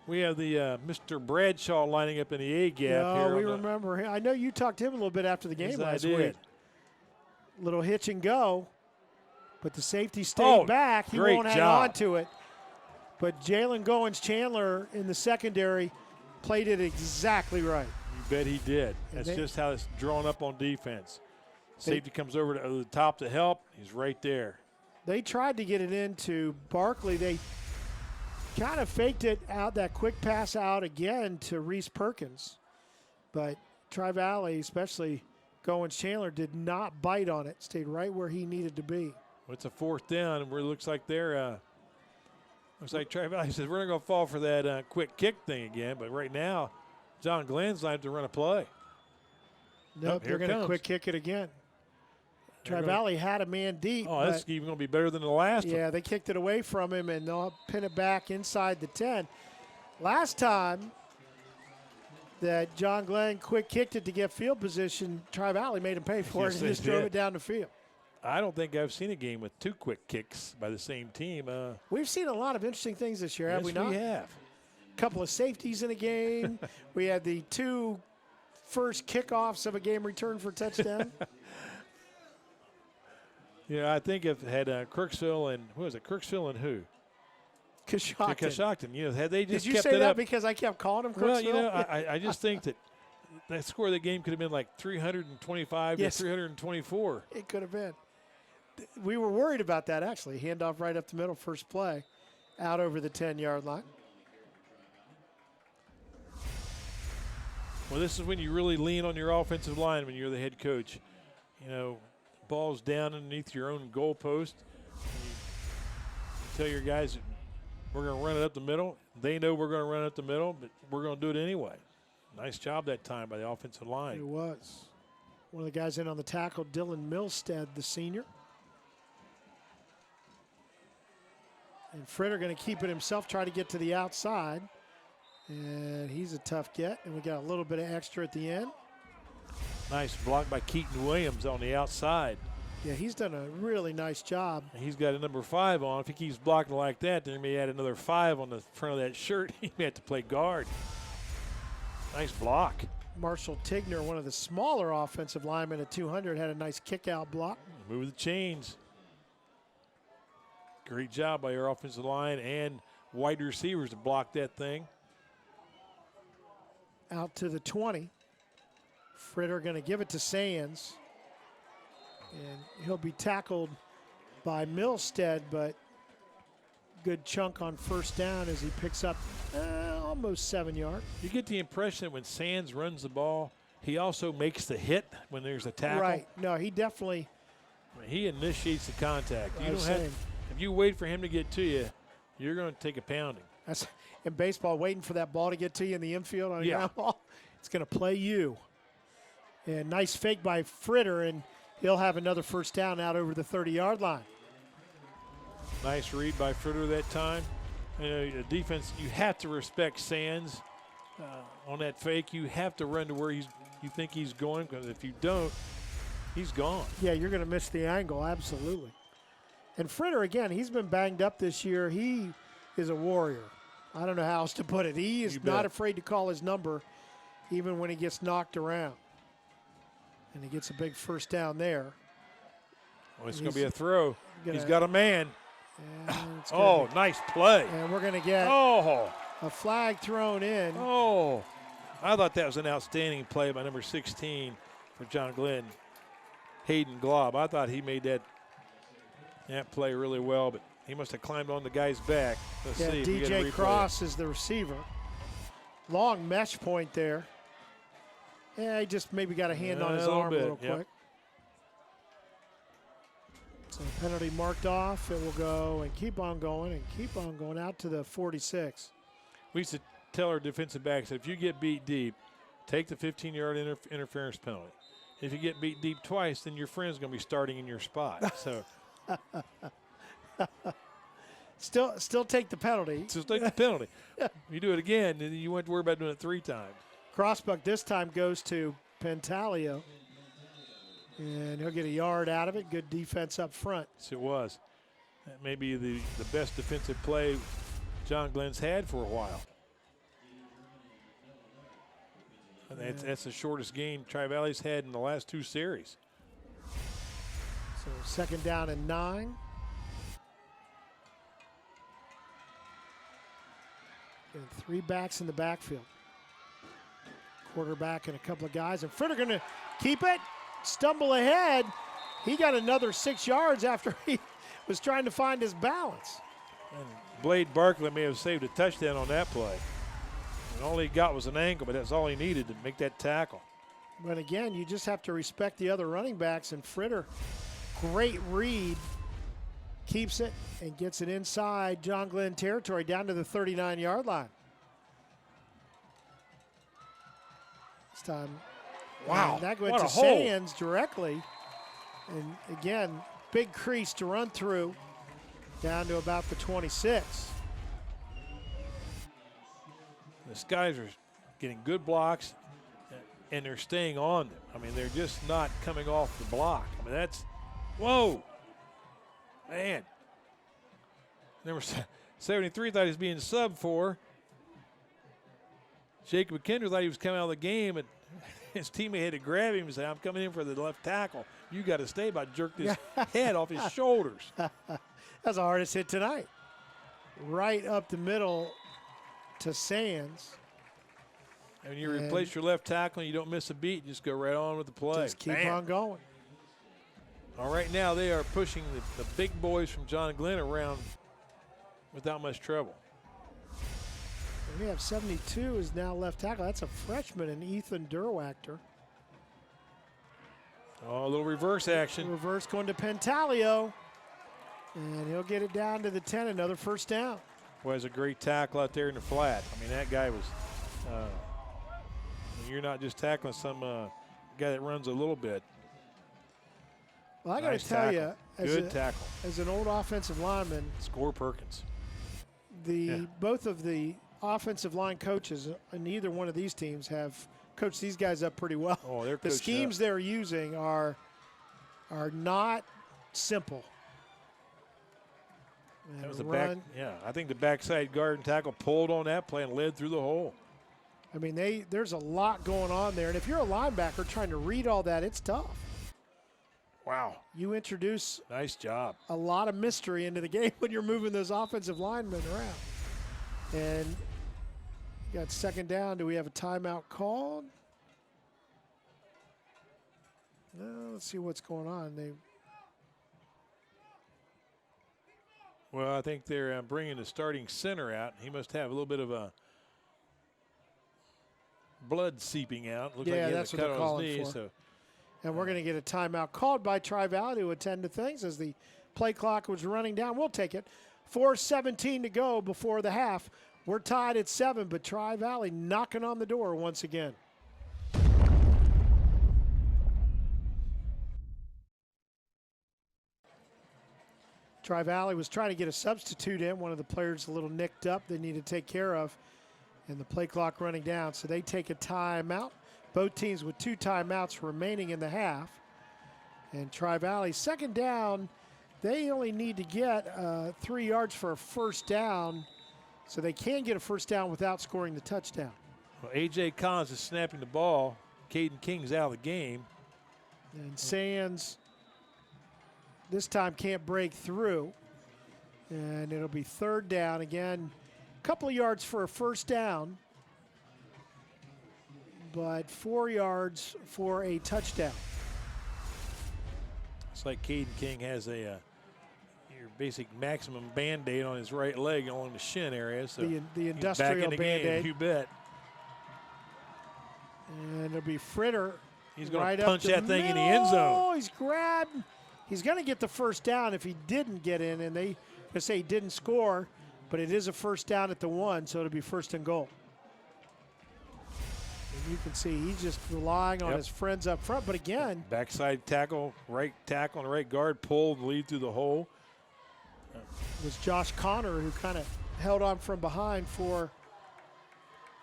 We have the Mr. Bradshaw lining up in the A gap here. we remember him. I know you talked to him a little bit after the game Yes, last I did. week. Little hitch and go, but the safety stayed back. He great won't hang job. on to it. But Jalen Goins-Chandler in the secondary played it exactly right. You bet he did. And That's they- just how it's drawn up on defense. Safety comes over to the top to help. He's right there. They tried to get it into Barkley. They kind of faked it out, that quick pass out again to Reese Perkins. But Tri-Valley, especially Goins-Chandler, did not bite on it. Stayed right where he needed to be. Well, it's a 4th down, and where it looks like they're looks like Tri-Valley says we're not going to fall for that quick kick thing again. But right now, John Glenn's liable to run a play. Nope, here they're it going to comes. quick kick it again. They're Tri-Valley had a man deep. Oh, that's but even going to be better than the last one. yeah, they kicked it away from him, and they'll pin it back inside the 10. Last time that John Glenn quick kicked it to get field position, Tri-Valley made him pay for Yes, it and they just drove did. it down the field. I don't think I've seen a game with 2 quick kicks by the same team. We've seen a lot of interesting things this year, have yes, we not? we have. A couple of safeties in a game. We had the 2 first kickoffs of a game return for touchdown. Yeah, I think if it had Kirksville and who was it? Kirksville and who? Coshocton. Coshocton. You know, had they just Did you kept say it that up. because I kept calling him Crooksville? Well, you know, I just think that score of the game could have been like 325 Yes. to 324. It could have been. We were worried about that, actually. Handoff right up the middle, first play, out over the 10-yard line. Well, this is when you really lean on your offensive line when you're the head coach. You know, ball's down underneath your own goalpost. You tell your guys that we're going to run it up the middle. They know we're going to run it up the middle, but we're going to do it anyway. Nice job that time by the offensive It line. was. One of the guys in on the tackle, Dylan Milstead, the senior. And Fritter going to keep it himself, try to get to the outside. And he's a tough get. And we got a little bit of extra at the end. Nice block by Keaton Williams on the outside. Yeah, he's done a really nice job. He's got a number 5 on. If he keeps blocking like that, then he may add another 5 on the front of that shirt. He may have to play guard. Nice block. Marshall Tigner, one of the smaller offensive linemen at 200, had a nice kick-out block. Move the chains. Great job by your offensive line and wide receivers to block that thing. Out to the 20. Fritter going to give it to Sands. And he'll be tackled by Milstead, but good chunk on first down as he picks up almost 7 yards. You get the impression that when Sands runs the ball, he also makes the hit when there's a tackle. Right. No, he definitely I mean, he initiates the contact. You I'm don't have, saying. if you wait for him to get to you, you're going to take a pounding. That's in baseball, waiting for that ball to get to you in the infield on a Yeah. ground ball. It's going to play you. And nice fake by Fritter, and he'll have another first down out over the 30-yard line. Nice read by Fritter that time. You know, the defense, you have to respect Sands on that fake. You have to run to where you think he's going, because if you don't, he's gone. Yeah, you're going to miss the angle, absolutely. And Fritter, again, he's been banged up this year. He is a warrior. I don't know how else to put it. He is not afraid to call his number even when he gets knocked around. And he gets a big first down there. Oh, it's going to be a throw. He's got a man. Oh, nice play. And we're going to get a flag thrown in. Oh, I thought that was an outstanding play by number 16 for John Glenn, Hayden Glob. I thought he made that play really well, but he must have climbed on the guy's back. Let's see if we get a DJ replay. Cross is the receiver. Long mesh point there. Yeah, he just maybe got a hand on his arm a little quick. So penalty marked off. It will go and keep on going out to the 46. We used to tell our defensive backs that if you get beat deep, take the 15-yard interference penalty. If you get beat deep twice, then your friend's going to be starting in your spot. So still take the penalty. Still take the penalty. You do it again, then you won't have to worry about doing it 3 times. Crossbuck this time goes to Pentalio. And he'll get a yard out of it. Good defense up front. Yes, it was. That may be the best defensive play John Glenn's had for a while. And that's the shortest gain Tri-Valley's had in the last 2 series. So second down and 9. And 3 backs in the backfield. Quarterback and a couple of guys. And Fritter going to keep it. Stumble ahead. He got another 6 yards after he was trying to find his balance. And Blade Barkley may have saved a touchdown on that play. And all he got was an ankle, but that's all he needed to make that tackle. But again, you just have to respect the other running backs. And Fritter, great read, keeps it and gets it inside John Glenn territory down to the 39-yard line. This time, wow, that went what to a hole. Sands directly. And again, big crease to run through down to about the 26. The guys are getting good blocks, and they're staying on them. I mean, they're just not coming off the block. I mean, that's, whoa, man. Number 73 thought he was being subbed for. Jacob McKenzie thought he was coming out of the game, and his teammate had to grab him and say, I'm coming in for the left tackle. You got to stay. About jerked his head off his shoulders. That's the hardest hit tonight. Right up the middle to Sands. And you replace your left tackle and you don't miss a beat, just go right on with the play. Just keep on going. All right, now they are pushing the big boys from John Glenn around without much trouble. We have 72 is now left tackle. That's a freshman in Ethan Derwachter. Oh, a little reverse action. Reverse going to Pentalio. And he'll get it down to the 10, another first down. Boy, that's a great tackle out there in the flat. I mean, that guy was, you're not just tackling some guy that runs a little bit. Well, I got to tell you, tackle. As an old offensive lineman, Score Perkins. Both of the offensive line coaches in either one of these teams have coached these guys up pretty well. Oh, they're the schemes they're using are not simple. That was the back. Yeah, I think the backside guard and tackle pulled on that play and led through the hole. I mean, there's a lot going on there, and if you're a linebacker trying to read all that, it's tough. Wow. You introduce nice job. A lot of mystery into the game when you're moving those offensive linemen around. And you got second down. Do we have a timeout called? No, let's see what's going on. Well, I think they're bringing the starting center out. He must have a little bit of a blood seeping out. Looks like he had that's a what cut they're on calling his knee. for. So And we're going to get a timeout called by Tri-Valley to attend to things as the play clock was running down. We'll take it. 4:17 to go before the half. We're tied at 7, but Tri-Valley knocking on the door once again. Tri-Valley was trying to get a substitute in. One of the players a little nicked up they need to take care of. And the play clock running down, so they take a timeout. Both teams with 2 timeouts remaining in the half. And Tri-Valley, second down, they only need to get 3 yards for a first down, so they can get a first down without scoring the touchdown. Well, A.J. Collins is snapping the ball. Caden King's out of the game. And Sands this time can't break through. And it'll be third down. Again, a couple of yards for a first down, but 4 yards for a touchdown. It's like Caden King has a your basic maximum Band-Aid on his right leg along the shin area. So the industrial Band-Aid. You bet. And it'll be Fritter. He's going right to punch that thing in the end zone. Oh, he's grabbed. He's going to get the first down if he didn't get in, and they say he didn't score, but it is a first down at the 1, so it'll be first and goal. And you can see he's just relying on his friends up front. But again, backside tackle, right tackle, and right guard pulled and lead through the hole. It was Josh Connor who kind of held on from behind for.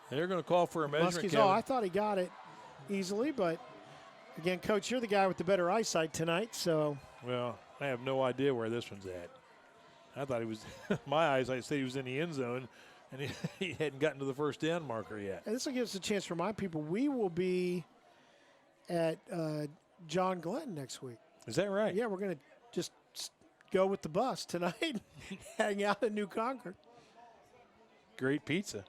And they're going to call for a measurement. Oh, I thought he got it easily, but again, Coach, you're the guy with the better eyesight tonight, so. Well, I have no idea where this one's at. I thought he was, my eyesight said he was in the end zone, and he hadn't gotten to the first down marker yet. And this will give us a chance to remind people we will be at John Glenn next week. Is that right? Yeah, we're going to just go with the bus tonight, hang out in New Concord. Great pizza.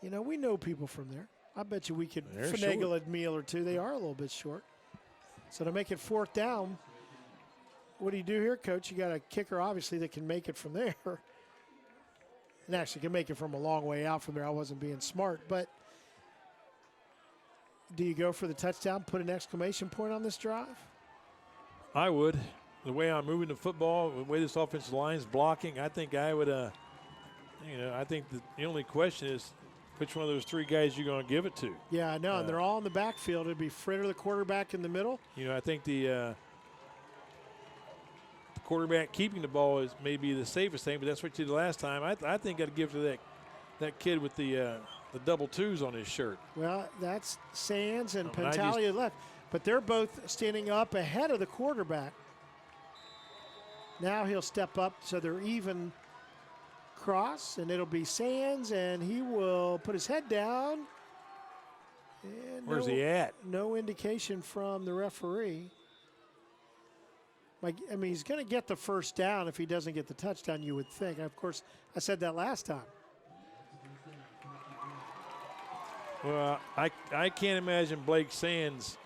You know, we know people from there. I bet you we could finagle a meal or two. They are a little bit short. So to make it fourth down, what do you do here, Coach? You got a kicker, obviously, that can make it from there. And actually can make it from a long way out from there. I wasn't being smart. But do you go for the touchdown, put an exclamation point on this drive? I would. The way I'm moving the football, the way this offensive line is blocking, I think I would, I think the only question is which one of those 3 guys you're going to give it to. Yeah, I know. And they're all in the backfield. It'd be Fritter, the quarterback, in the middle. You know, I think the quarterback keeping the ball is maybe the safest thing, but that's what you did last time. I think I'd give to that kid with the double 2s on his shirt. Well, that's Sands and Pentalia left. But they're both standing up ahead of the quarterback. Now he'll step up so they're even cross, and it'll be Sands, and he will put his head down. And where's he at? No indication from the referee. I mean, he's going to get the first down if he doesn't get the touchdown, you would think. Of course, I said that last time. Well, I can't imagine Blake Sands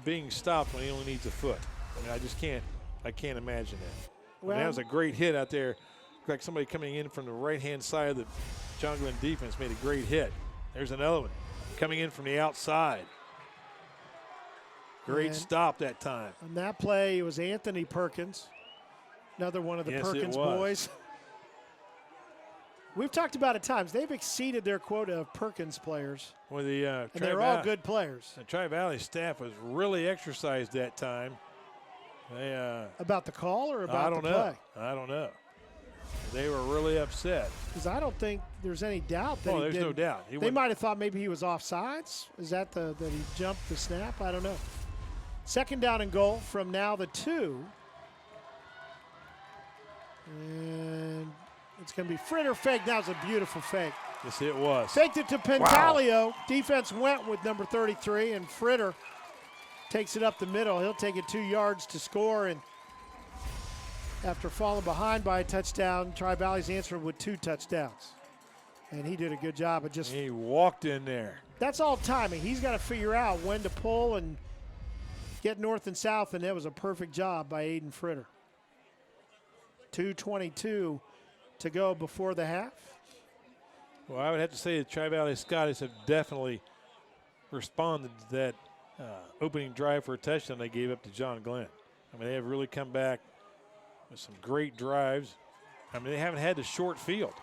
being stopped when he only needs a foot. I mean, I just can't. I can't imagine that. Well, that was a great hit out there. Looked like somebody coming in from the right-hand side of the John Glenn defense made a great hit. There's another one coming in from the outside. Great stop that time. On that play, it was Anthony Perkins, another one of the Perkins boys. We've talked about it times. They've exceeded their quota of Perkins players. Well, and they're all good players. The Tri-Valley staff was really exercised that time. They, about the call or about the play? I don't know. They were really upset. Because I don't think there's any doubt that there's no doubt. They might have thought maybe he was offsides. Is that that he jumped the snap? I don't know. Second down and goal from now the 2. And it's going to be Fritter fake. That was a beautiful fake. Yes, it was. Faked it to Pentalio. Wow. Defense went with number 33, and Fritter takes it up the middle. He'll take it 2 yards to score, and after falling behind by a touchdown, Tri-Valley's answered with 2 touchdowns. And he did a good job of just. He walked in there. That's all timing. He's got to figure out when to pull and get north and south, and that was a perfect job by Aiden Fritter. 2:22 to go before the half. Well, I would have to say the Tri-Valley Scotties have definitely responded to that opening drive for a touchdown they gave up to John Glenn. I mean, they have really come back with some great drives. I mean, they haven't had the short field.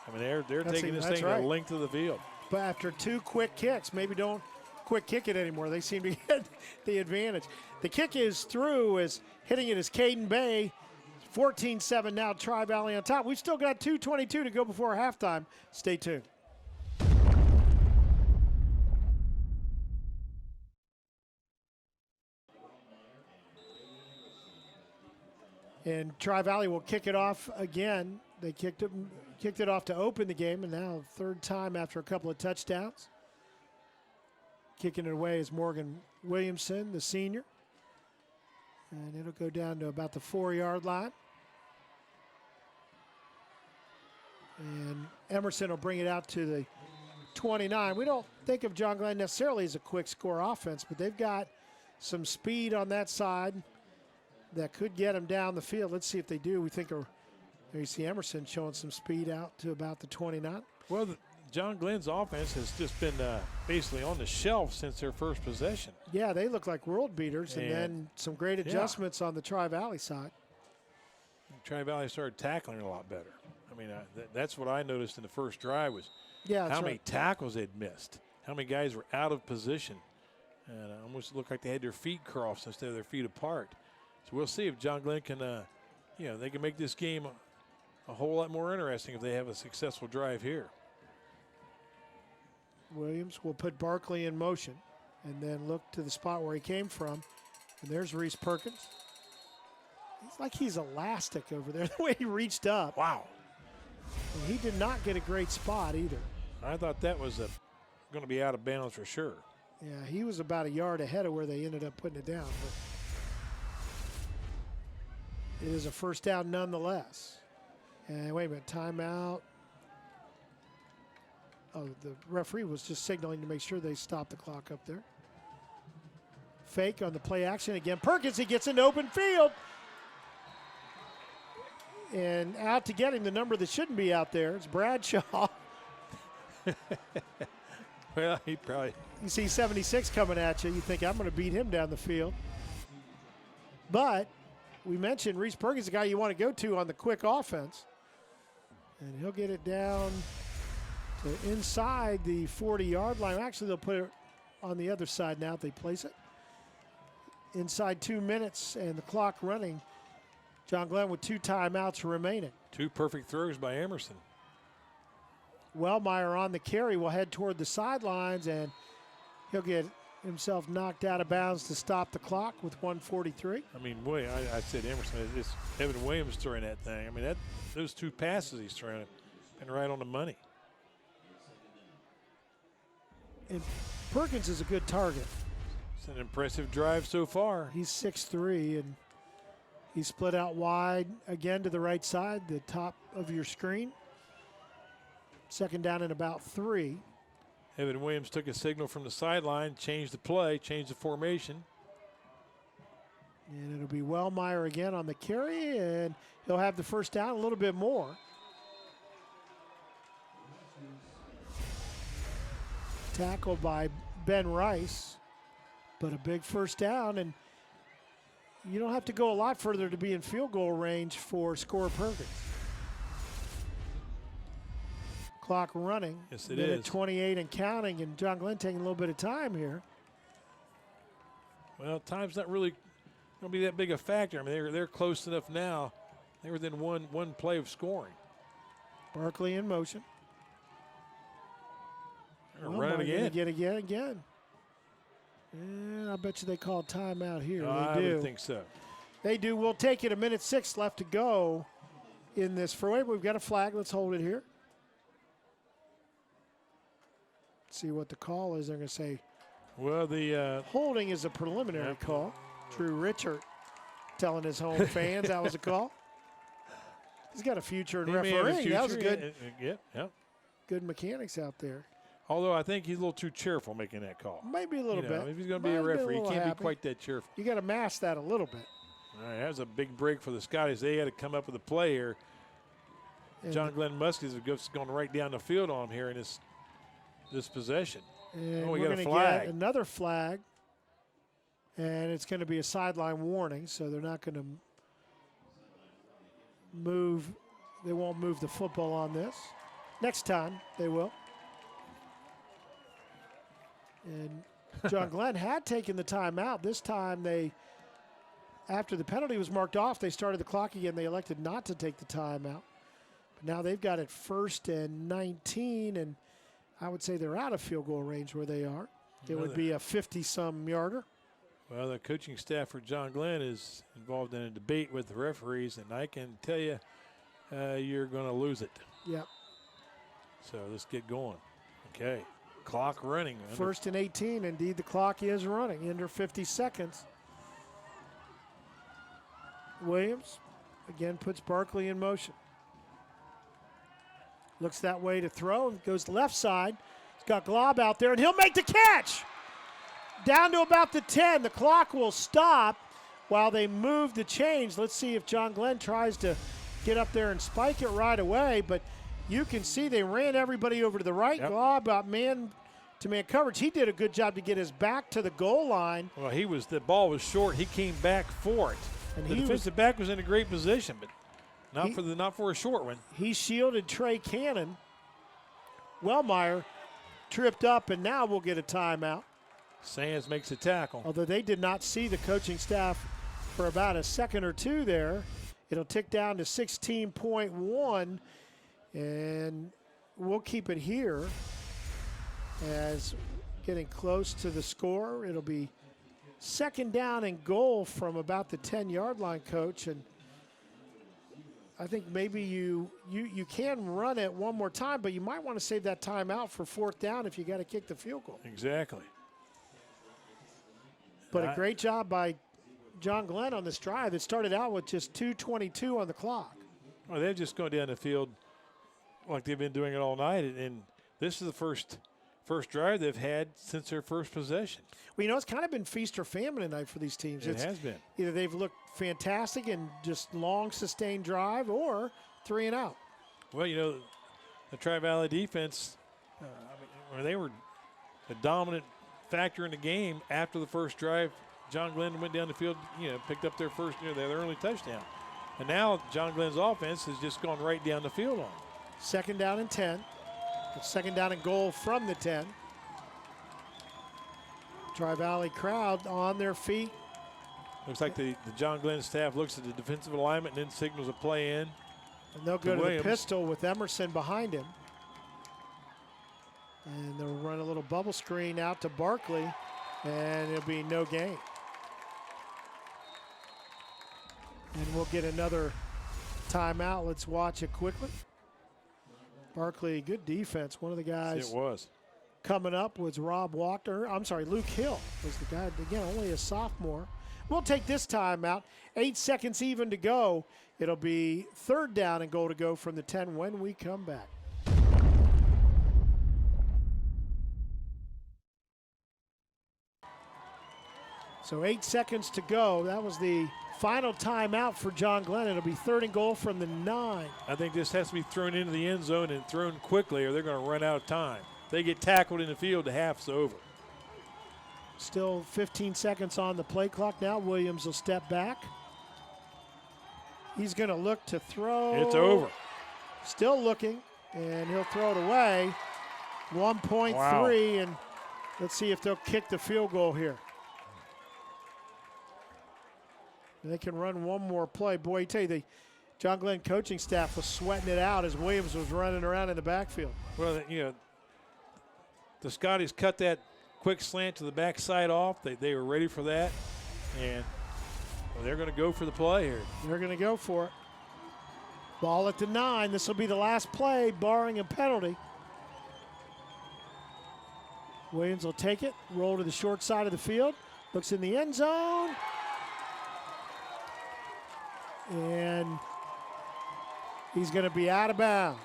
I mean, they're taking this thing the length of the field. But after 2 quick kicks, maybe don't quick kick it anymore. They seem to get the advantage. The kick is through, as hitting it is Caden Bay. 14-7 now, Tri-Valley on top. We've still got 2:22 to go before halftime. Stay tuned. And Tri-Valley will kick it off again. They kicked it off to open the game, and now third time after a couple of touchdowns. Kicking it away is Morgan Williamson, the senior. And it'll go down to about the 4-yard line. And Emerson will bring it out to the 29. We don't think of John Glenn necessarily as a quick score offense, but they've got some speed on that side that could get them down the field. Let's see if they do. We think there you see Emerson showing some speed out to about the 29. Well, John Glenn's offense has just been basically on the shelf since their first possession. Yeah, they look like world beaters, and then some great adjustments on the Tri-Valley side. Tri-Valley started tackling a lot better. I mean, that's what I noticed in the first drive was how many tackles they'd missed, how many guys were out of position, and it almost looked like they had their feet crossed instead of their feet apart. So we'll see if John Glenn can, they can make this game a whole lot more interesting if they have a successful drive here. Williams will put Barkley in motion and then look to the spot where he came from. And there's Reese Perkins. It's like he's elastic over there, the way he reached up. Wow. And he did not get a great spot either. I thought that was going to be out of bounds for sure. Yeah, he was about a yard ahead of where they ended up putting it down. But it is a first down nonetheless. And wait a minute, timeout. Oh, the referee was just signaling to make sure they stopped the clock up there. Fake on the play action again. Perkins, he gets into open field. And out to get him, the number that shouldn't be out there. It's Bradshaw. Well, he probably. You see 76 coming at you. You think, I'm going to beat him down the field. But we mentioned Reese Perkins, the guy you want to go to on the quick offense. And he'll get it down to inside the 40-yard line. Actually, they'll put it on the other side now if they place it. Inside 2 minutes and the clock running. John Glenn with 2 timeouts remaining. 2 perfect throws by Emerson. Wellmeyer on the carry will head toward the sidelines, and he'll get himself knocked out of bounds to stop the clock with 1:43. I mean, boy, I said Emerson. It's Evan Williams throwing that thing. I mean, those 2 passes he's throwing have been right on the money. And Perkins is a good target. It's an impressive drive so far. He's 6'3", and he's split out wide again to the right side, the top of your screen. Second down and about 3. Evan Williams took a signal from the sideline, changed the play, changed the formation. And it'll be Wellmeyer again on the carry, and he'll have the first down, a little bit more. Tackled by Ben Rice, but a big first down, and you don't have to go a lot further to be in field goal range for Scorer Perkins. Clock running. Yes, it Minute is. 28 and counting, and John Glenn taking a little bit of time here. Well, time's not really going to be that big a factor. I mean, they're close enough now. They were within one play of scoring. Barkley in motion. Run again. Again. And I bet you they call timeout here. I they do. would think so. They do. We'll take it. 1:06 left to go in this fray. We've got a flag. Let's hold it here. See what the call is. They're going to say. Well, the holding is a preliminary call. Drew Richard telling his home fans that was a call. He's got a future in refereeing. That was good. Yep. Good mechanics out there. Although I think he's a little too cheerful making that call. Maybe a little bit. If he's going to be a referee, he can't be quite that cheerful. You got to mask that a little bit. All right, that was a big break for the Scotties. They had to come up with a play here. And John Glenn Muskies is going right down the field on him here in this possession. And we we're got a going to flag. get another flag. And it's going to be a sideline warning, so they're not going to move. They won't move the football on this. Next time, they will. And John Glenn had taken the timeout. This time they, after the penalty was marked off, they started the clock again. They elected not to take the timeout. But now they've got it 1st and 19, and I would say they're out of field goal range where they are. It would be a 50-some yarder. Well, the coaching staff for John Glenn is involved in a debate with the referees, and I can tell you you're going to lose it. Yep. So let's get going. Okay. Clock running. 1st and 18. Indeed, the clock is running under 50 seconds. Williams again puts Barkley in motion. Looks that way to throw. Goes left side. He's got Glob out there, and he'll make the catch. Down to about the 10. The clock will stop while they move the chains. Let's see if John Glenn tries to get up there and spike it right away. But you can see they ran everybody over to the right. Yep. Glob about man-to-man coverage. He did a good job to get his back to the goal line. Well, the ball was short. He came back for it. And the defensive back was in a great position, but not for a short one. He shielded Trey Cannon. Wellmeyer tripped up, and now we'll get a timeout. Sands makes a tackle. Although they did not see the coaching staff for about a second or two there. It'll tick down to 16.1, and we'll keep it here as getting close to the score. It'll be 2nd down and goal from about the 10-yard line, Coach. And I think maybe you can run it one more time, but you might want to save that timeout for 4th down if you got to kick the field goal. Exactly. But a great job by John Glenn on this drive. It started out with just 2:22 on the clock. Well, they're just going down the field like they've been doing it all night, and this is the first drive they've had since their first possession. Well, it's kind of been feast or famine tonight for these teams. It has been. Either they've looked fantastic and just long, sustained drive, or 3 and out. Well, the Tri-Valley defense, they were a dominant factor in the game after the first drive. John Glenn went down the field, picked up their first, their early touchdown. And now John Glenn's offense has just gone right down the field on them. 2nd down and 10. 2nd down and goal from the 10. Tri-Valley crowd on their feet. Looks like the John Glenn staff looks at the defensive alignment and then signals a play in. And they'll go to the pistol with Emerson behind him. And they'll run a little bubble screen out to Barkley, and it'll be no gain. And we'll get another timeout. Let's watch it quickly. Barkley, good defense. One of the guys coming up was Luke Hill was the guy, again, only a sophomore. We'll take this timeout. 8 seconds even to go. It'll be 3rd down and goal to go from the 10 when we come back. So 8 seconds to go. That was the final timeout for John Glenn. It'll be 3rd and goal from the 9. I think this has to be thrown into the end zone and thrown quickly, or they're going to run out of time. They get tackled in the field, the half's over. Still 15 seconds on the play clock now. Williams will step back. He's going to look to throw. It's over. Still looking, and he'll throw it away. 1.3, wow. And let's see if they'll kick the field goal here. They can run one more play. Boy, I tell you, the John Glenn coaching staff was sweating it out as Williams was running around in the backfield. Well, the Scotties cut that quick slant to the backside off. They were ready for that, and they're going to go for the play here. They're going to go for it. Ball at the 9. This will be the last play, barring a penalty. Williams will take it, roll to the short side of the field, looks in the end zone. And he's going to be out of bounds.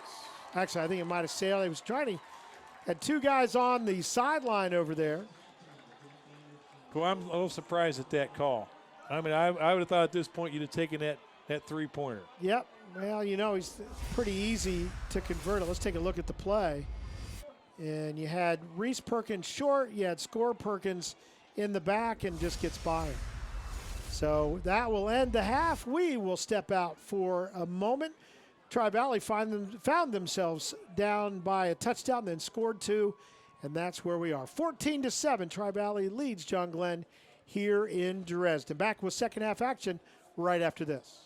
Actually, I think it might have sailed. He was had 2 guys on the sideline over there. Well, I'm a little surprised at that call. I mean, I would have thought at this point you'd have taken that 3-pointer. Yep. Well, it's pretty easy to convert it. Let's take a look at the play. And you had Reese Perkins short. You had Score Perkins in the back and just gets by him. So that will end the half. We will step out for a moment. Tri-Valley found themselves down by a touchdown, then scored 2, and that's where we are. 14-7, Tri-Valley leads John Glenn here in Dresden. Back with second half action right after this.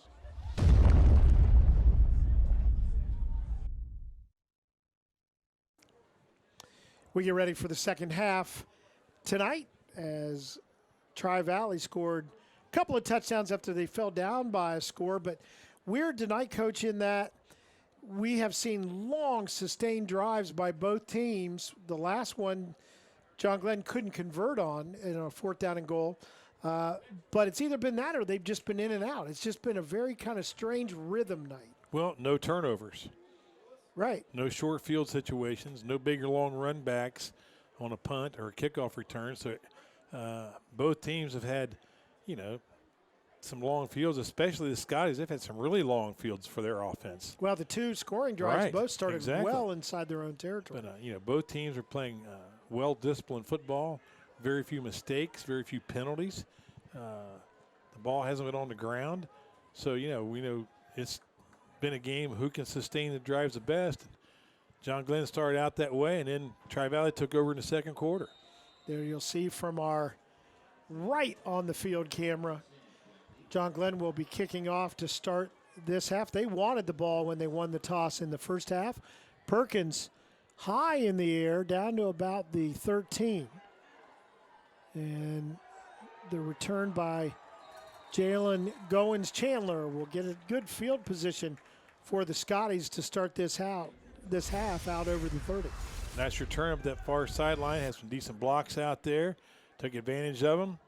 We get ready for the second half tonight as Tri-Valley scored a couple of touchdowns after they fell down by a score, but weird tonight, Coach, in that we have seen long, sustained drives by both teams. The last one, John Glenn couldn't convert on in a 4th down and goal. But it's either been that or they've just been in and out. It's just been a very kind of strange rhythm night. Well, no turnovers. Right. No short field situations, no big or long run backs on a punt or a kickoff return. So both teams have had, some long fields, especially the Scotties. They've had some really long fields for their offense. Well, the 2 scoring drives both started well inside their own territory. But, both teams are playing well-disciplined football, very few mistakes, very few penalties. The ball hasn't been on the ground. So, we know it's been a game who can sustain the drives the best. John Glenn started out that way, and then Tri-Valley took over in the second quarter. There you'll see from our right on the field camera, John Glenn will be kicking off to start this half. They wanted the ball when they won the toss in the first half. Perkins high in the air down to about the 13. And the return by Jalen Goins-Chandler will get a good field position for the Scotties to start this half out over the 30. Nice return up that far sideline. Has some decent blocks out there. Took advantage of them.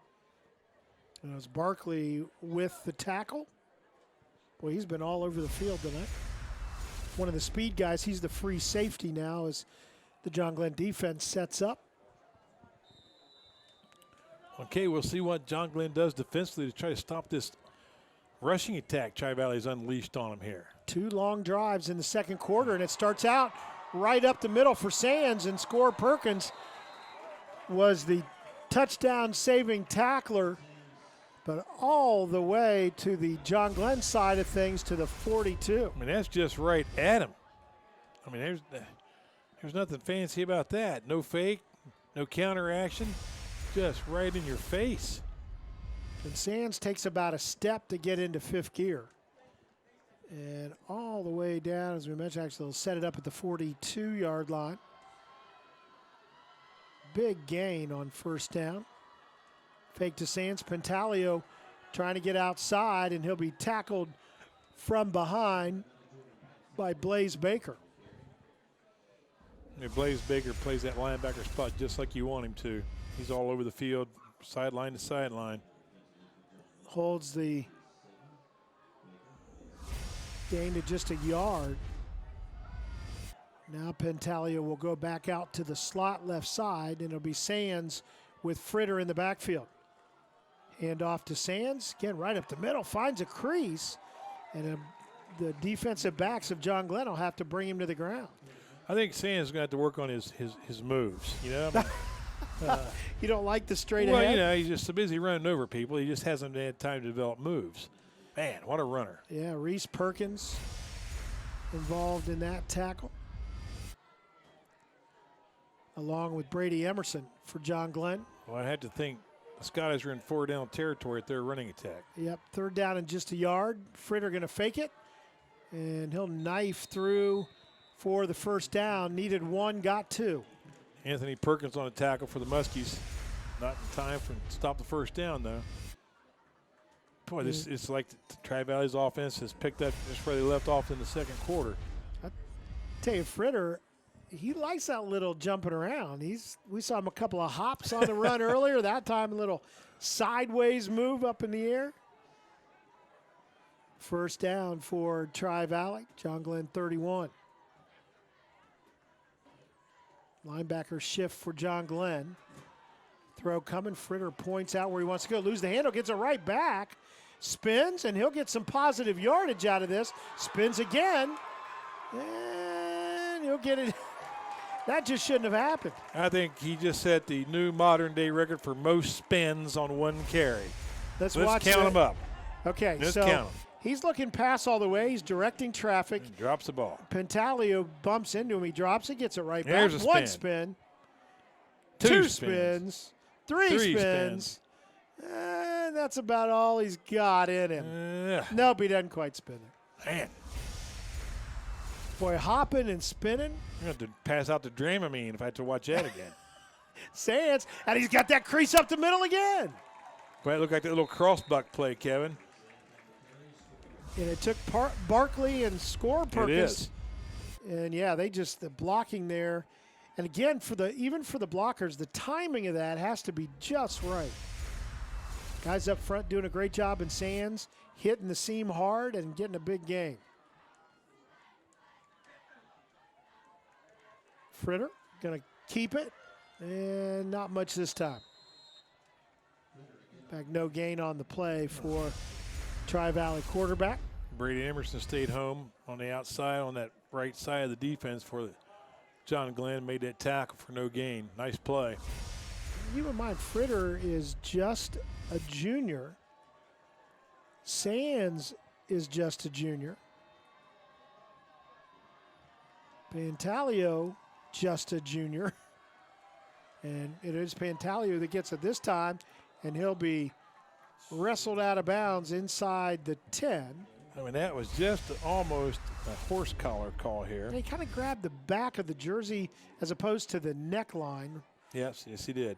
And it was Barkley with the tackle. Boy, he's been all over the field tonight. One of the speed guys. He's the free safety now as the John Glenn defense sets up. Okay, we'll see what John Glenn does defensively to try to stop this rushing attack Tri-Valley's unleashed on him here. 2 long drives in the second quarter, and it starts out right up the middle for Sands, and Score Perkins was the touchdown-saving tackler, but all the way to the John Glenn side of things to the 42. I mean, that's just right at him. I mean, there's nothing fancy about that. No fake, no counter action, just right in your face. And Sands takes about a step to get into 5th gear. And all the way down, as we mentioned, actually they'll set it up at the 42-yard line. Big gain on first down. Fake to Sands. Pentalio trying to get outside, and he'll be tackled from behind by Blaze Baker. I mean, Blaze Baker plays that linebacker spot just like you want him to. He's all over the field, sideline to sideline. Holds the gain to just a yard. Now Pentalio will go back out to the slot left side, and it'll be Sands with Fritter in the backfield. Hand off to Sands, again right up the middle, finds a crease, and the defensive backs of John Glenn will have to bring him to the ground. I think Sands is going to have to work on his moves, You don't like the straight well, ahead? He's just so busy running over people. He just hasn't had time to develop moves. Man, what a runner. Yeah, Reese Perkins involved in that tackle, along with Brady Emerson for John Glenn. Well, I had to think the Scotties are in 4-down territory at their running attack. Yep, 3rd down and just a yard. Fritter going to fake it, and he'll knife through for the first down. Needed 1, got 2. Anthony Perkins on a tackle for the Muskies. Not in time to stop the first down, though. Boy, this it's like Tri-Valley's offense has picked up just where they left off in the second quarter. I tell you, Fritter, he likes that little jumping around. We saw him a couple of hops on the run earlier. That time a little sideways move up in the air. First down for Tri-Valley. John Glenn 31. Linebacker shift for John Glenn. Throw coming. Fritter points out where he wants to go. Lose the handle. Gets it right back. Spins, and he'll get some positive yardage out of this. Spins again. And he'll get it. That just shouldn't have happened. I think he just set the new modern-day record for most spins on one carry. Let's count them up. Okay, Let's so count 'em. he's looking past all the way. He's directing traffic. And drops the ball. Pentalio bumps into him. He drops it, gets it right There's back. a One spin. spin. Two spins. spins. Three spins. That's about all he's got in him. Nope, he doesn't quite spin it. Man, Boy, hopping and spinning. I'm going to have to pass out the Dramamine if I have to watch that again. Sands, and he's got that crease up the middle again. But it looked like that little crossbuck play, Kevin. And it took Barkley and Scoreboard. It is. And yeah, they just the blocking there. And again, even for the blockers, the timing of that has to be just right. Guys up front doing a great job in Sands, hitting the seam hard and getting a big gain. Fritter going to keep it, and not much this time. In fact, no gain on the play for Tri-Valley quarterback. Brady Emerson stayed home on the outside on that right side of the defense for John Glenn made that tackle for no gain. Nice play. Keep in mind, Fritter is just a junior. Sands is just a junior. Pantaleo, just a junior. And it is Pantaleo that gets it this time, and he'll be wrestled out of bounds inside the 10. I mean, that was just almost a horse collar call here. And he kind of grabbed the back of the jersey as opposed to the neckline. Yes, he did.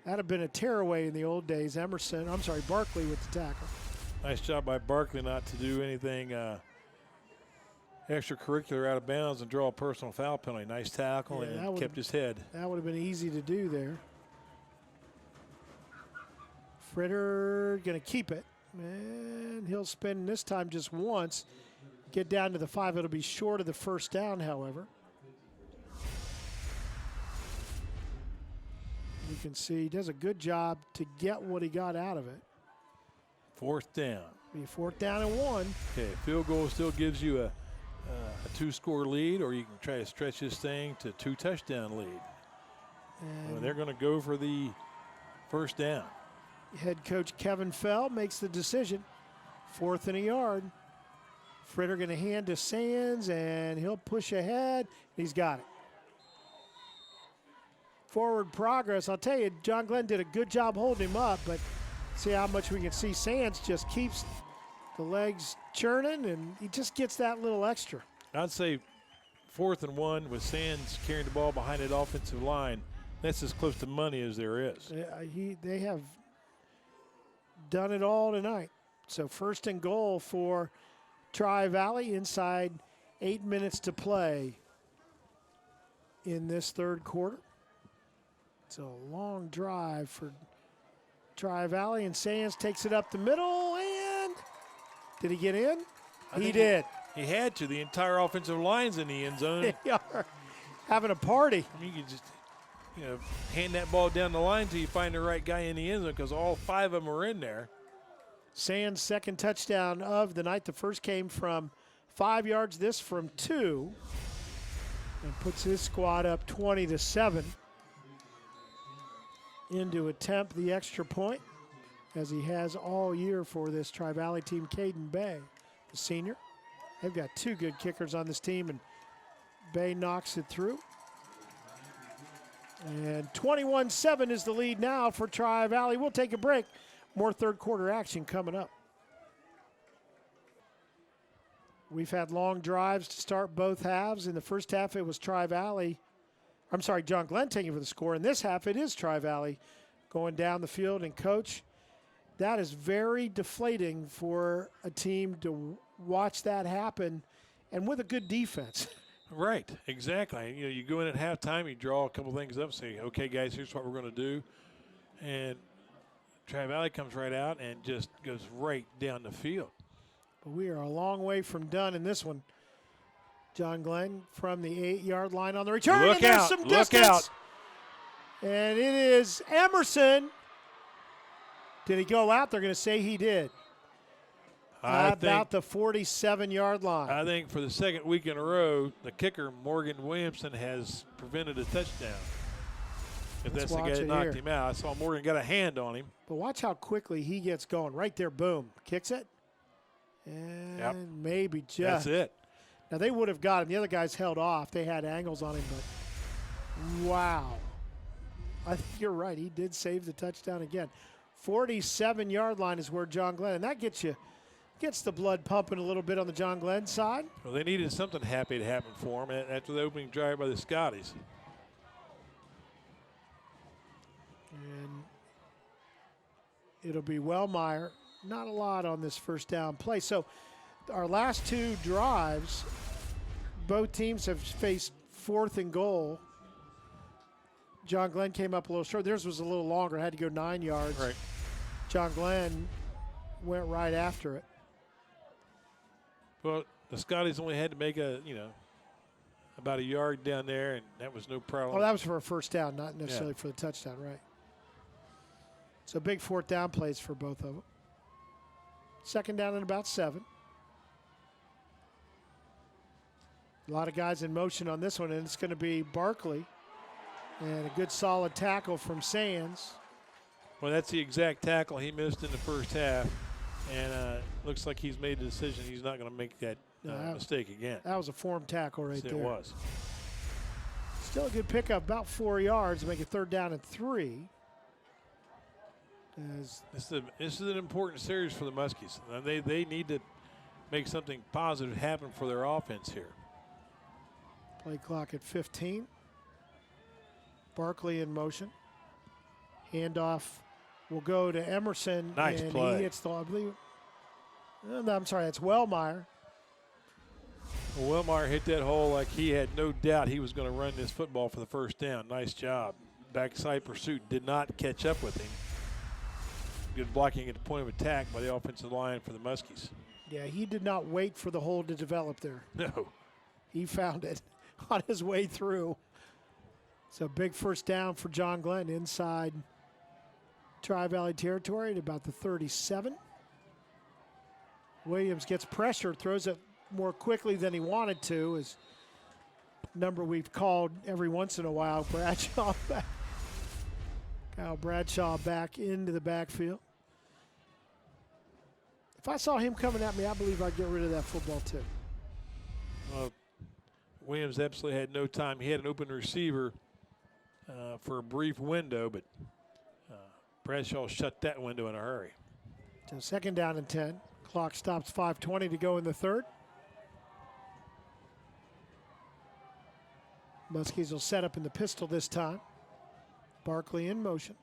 That'd have been a tearaway in the old days. Barkley with the tackle. Nice job by Barkley not to do anything extracurricular out of bounds and draw a personal foul penalty. Nice tackle and kept his head. That would have been easy to do there. Fritter going to keep it. And he'll spin this time just once. Get down to the 5. It'll be short of the first down, however. You can see he does a good job to get what he got out of it. Fourth down. Be 4th down and 1. Okay, field goal still gives you a 2-score lead, or you can try to stretch this thing to 2-touchdown lead. And they're going to go for the first down. Head coach Kevin Fell makes the decision. 4th and a yard. Fritter going to hand to Sands, and he'll push ahead. He's got it. Forward progress. I'll tell you, John Glenn did a good job holding him up, but see how much we can see. Sands just keeps the legs churning, and he just gets that little extra. I'd say 4th and 1 with Sands carrying the ball behind that offensive line. That's as close to money as there is. They have done it all tonight. So 1st and goal for Tri-Valley inside 8 minutes to play in this 3rd quarter. It's a long drive for Tri-Valley, and Sands takes it up the middle, and did he get in? He did. He had to. The entire offensive line's in the end zone. They are having a party. I mean, you can just hand that ball down the line till you find the right guy in the end zone because all 5 of them are in there. Sands' 2nd touchdown of the night. The first came from 5 yards, this from 2. And puts his squad up 20-7. In to attempt the extra point, as he has all year for this Tri-Valley team. Caden Bay, the senior. They've got 2 good kickers on this team, and Bay knocks it through. And 21-7 is the lead now for Tri-Valley. We'll take a break. More 3rd quarter action coming up. We've had long drives to start both halves. In the first half, it was John Glenn taking for the score. In this half, it is Tri-Valley going down the field. And, Coach, that is very deflating for a team to watch that happen, and with a good defense. Right, exactly. You go in at halftime, you draw a couple things up, say, okay, guys, here's what we're going to do. And Tri-Valley comes right out and just goes right down the field. But we are a long way from done in this one. John Glenn from the 8-yard line on the return. Look out, look out. And it is Emerson. Did he go out? They're going to say he did. About the 47-yard line. I think for the second week in a row, the kicker, Morgan Williamson, has prevented a touchdown. If that's the guy that knocked him out. I saw Morgan got a hand on him. But watch how quickly he gets going. Right there, boom. Kicks it. And maybe just. That's it. Now, they would have got him. The other guys held off. They had angles on him, but wow. I think you're right. He did save the touchdown again. 47-yard line is where John Glenn, and that gets the blood pumping a little bit on the John Glenn side. Well, they needed something happy to happen for him after the opening drive by the Scotties. And it'll be Wellmeyer. Not a lot on this first down play. So our last two drives, both teams have faced 4th and goal. John Glenn came up a little short. Theirs was a little longer. Had to go 9 yards. Right. John Glenn went right after it. Well, the Scotties only had to make about a yard down there, and that was no problem. Oh, that was for a first down, not necessarily for the touchdown, right? So big 4th down plays for both of them. 2nd down and about 7. A lot of guys in motion on this one, and it's going to be Barkley. And a good solid tackle from Sands. Well, that's the exact tackle he missed in the first half. And looks like he's made the decision he's not going to make that mistake again. That was a form tackle right there. It was. Still a good pickup, about 4 yards, make it 3rd down and 3. This is an important series for the Muskies. They need to make something positive happen for their offense here. Play clock at 15. Barkley in motion. Handoff will go to Emerson. Nice and play. He hits the, I believe, I'm sorry, that's Wellmeyer. Well, Wellmeyer hit that hole like he had no doubt he was going to run this football for the first down. Nice job. Backside pursuit did not catch up with him. Good blocking at the point of attack by the offensive line for the Muskies. Yeah, he did not wait for the hole to develop there. No. He found it on his way through. So big first down for John Glenn inside Tri-Valley territory at about the 37. Williams gets pressure, throws it more quickly than he wanted to. His number we've called every once in a while, Bradshaw back. Kyle Bradshaw back into the backfield. If I saw him coming at me, I believe I'd get rid of that football too. Williams absolutely had no time. He had an open receiver for a brief window, but Bradshaw shut that window in a hurry. So 2nd down and 10. Clock stops 5:20 to go in the 3rd. Muskies will set up in the pistol this time. Barkley in motion.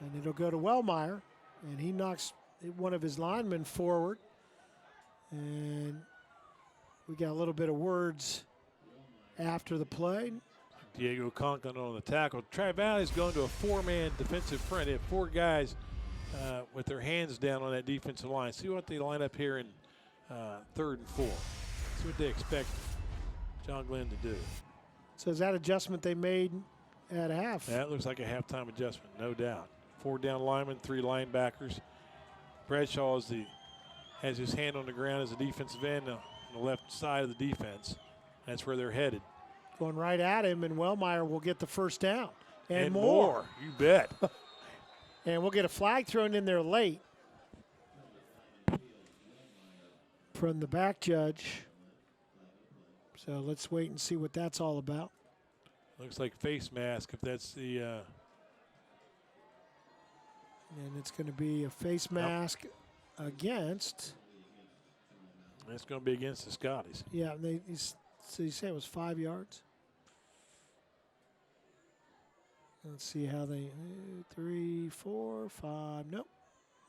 And it'll go to Wellmeyer. And he knocks one of his linemen forward. And we got a little bit of words after the play. Diego Conklin on the tackle. Tri-Valley's going to a 4-man defensive front. They have 4 guys with their hands down on that defensive line. See what they line up here in 3rd and 4. See what they expect John Glenn to do. So is that adjustment they made at half? That looks like a halftime adjustment, no doubt. 4 down linemen, 3 linebackers. Bradshaw has his hand on the ground as a defensive end on the left side of the defense. That's where they're headed. Going right at him, and Wellmeyer will get the first down. And more. You bet. And we'll get a flag thrown in there late from the back judge. So let's wait and see what that's all about. Looks like face mask if that's the and it's going to be a face mask against. It's going to be against the Scotties. Yeah, so you say it was 5 yards? Let's see how they 3, 4, 5. Nope.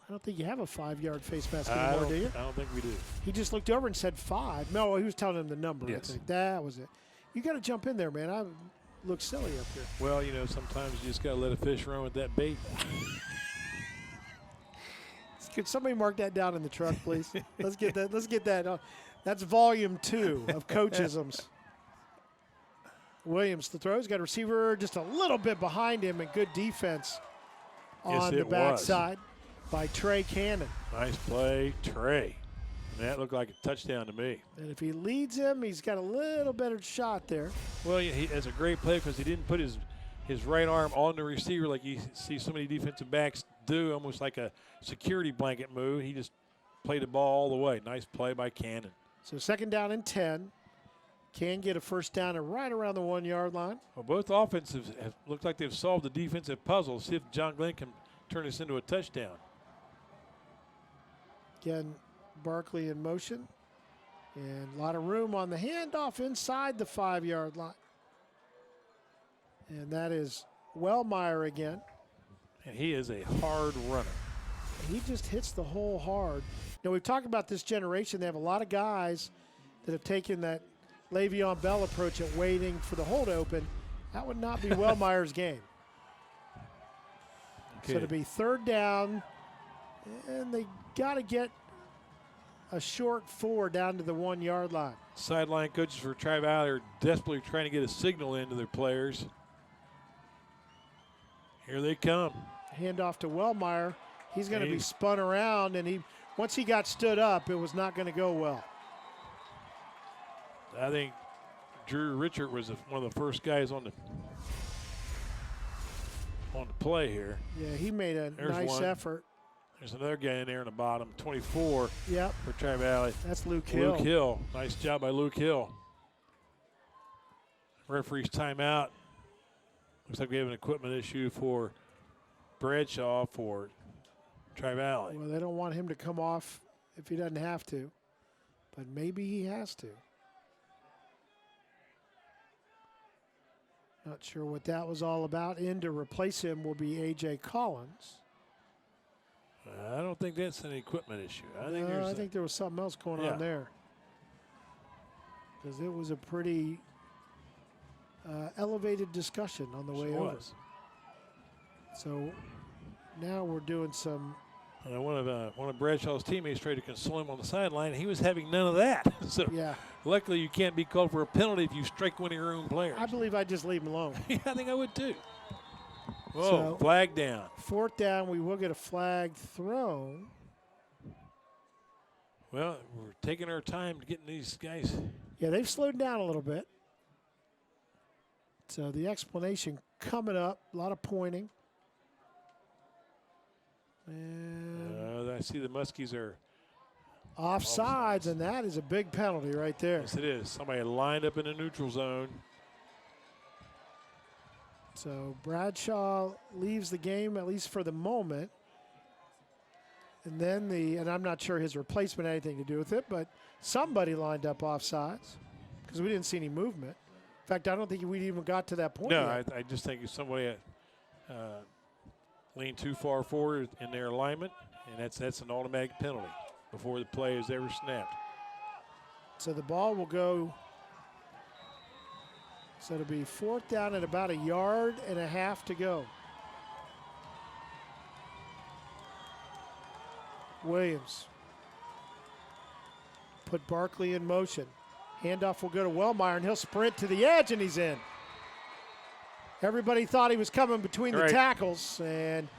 I don't think you have a 5-yard face mask anymore, do you? I don't think we do. He just looked over and said 5. No, he was telling him the number. Yes. I think that was it. You got to jump in there, man. I look silly up here. Well, sometimes you just got to let a fish run with that bait. Could somebody mark that down in the truck, please? Let's get that. Let's get that. That's volume 2 of Coachisms. Williams, the throw. He's got a receiver just a little bit behind him and good defense on the backside. by Trey Cannon. Nice play, Trey. And that looked like a touchdown to me. And if he leads him, he's got a little better shot there. Well, that's a great play because he didn't put his right arm on the receiver like you see so many defensive backs do, almost like a security blanket move. He just played the ball all the way. Nice play by Cannon. So 2nd down and 10. Can get a first down and right around the 1 yard line. Well, both offenses have looked like they've solved the defensive puzzle. See if John Glenn can turn this into a touchdown. Again, Barkley in motion. And a lot of room on the handoff inside the 5 yard line. And that is Wellmeyer again. And he is a hard runner. He just hits the hole hard. You know, we've talked about this generation. They have a lot of guys that have taken that Le'Veon Bell approach at waiting for the hole to open. That would not be Wellmeyer's game. Okay. So to be 3rd down, and they got to get a short 4 down to the 1 yard line. Sideline coaches for Tri-Valley are desperately trying to get a signal into their players. Here they come. Handoff to Wellmeyer. He's going to be spun around, and once he got stood up, it was not going to go well. I think Drew Richard was one of the first guys on the play here. Yeah, he made a nice effort. There's another guy in there in the bottom, 24 Yep. for Tri-Valley. That's Luke Hill. Luke Hill. Nice job by Luke Hill. Referee's timeout. Looks like we have an equipment issue for Bradshaw for Tri-Valley. Well, they don't want him to come off if he doesn't have to, but maybe he has to. Not sure what that was all about. In to replace him will be A.J. Collins. I don't think that's an equipment issue. I think there was something else going on there. Because it was a pretty elevated discussion on the way over. So now we're doing some. One of Bradshaw's teammates tried to console him on the sideline. He was having none of that. So luckily you can't be called for a penalty if you strike one of your own players. I believe I'd just leave him alone. Yeah, I think I would too. Whoa, so, flag down. 4th down, we will get a flag thrown. Well, we're taking our time to getting these guys. Yeah, they've slowed down a little bit. So the explanation coming up, a lot of pointing. And I see the Muskies are offsides, and that is a big penalty right there. Yes, it is. Somebody lined up in the neutral zone. So Bradshaw leaves the game, at least for the moment. And then and I'm not sure his replacement had anything to do with it, but somebody lined up offsides because we didn't see any movement. In fact, I don't think we even got to that point yet. I just think somebody leaned too far forward in their alignment, and that's an automatic penalty before the play is ever snapped. So the ball will go. So it'll be 4th down and about 1.5 yards to go. Williams put Barkley in motion. Handoff will go to Wellmeyer, and he'll sprint to the edge, and he's in. Everybody thought he was coming between the tackles, and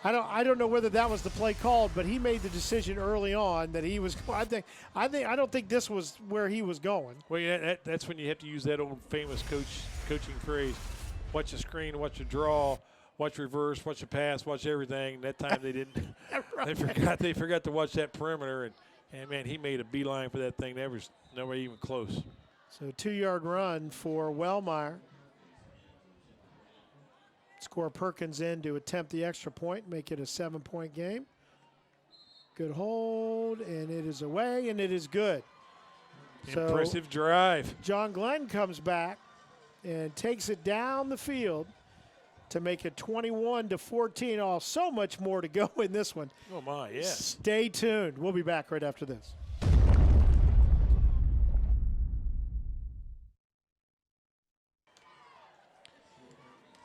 I don't know whether that was the play called, but he made the decision early on that he was. I don't think this was where he was going. Well, yeah, that's when you have to use that old famous coaching phrase: watch the screen, watch the draw, watch reverse, watch the pass, watch everything. That time they didn't. Right. They forgot to watch that perimeter, and man, he made a beeline for that thing. There was nobody even close. So 2-yard run for Wellmeyer. Score Perkins in to attempt the extra point, make it a 7-point game. Good hold, and it is away, and it is good. Impressive drive. John Glenn comes back and takes it down the field to make it 21-14. Oh, so much more to go in this one. Oh, my, yeah. Stay tuned. We'll be back right after this.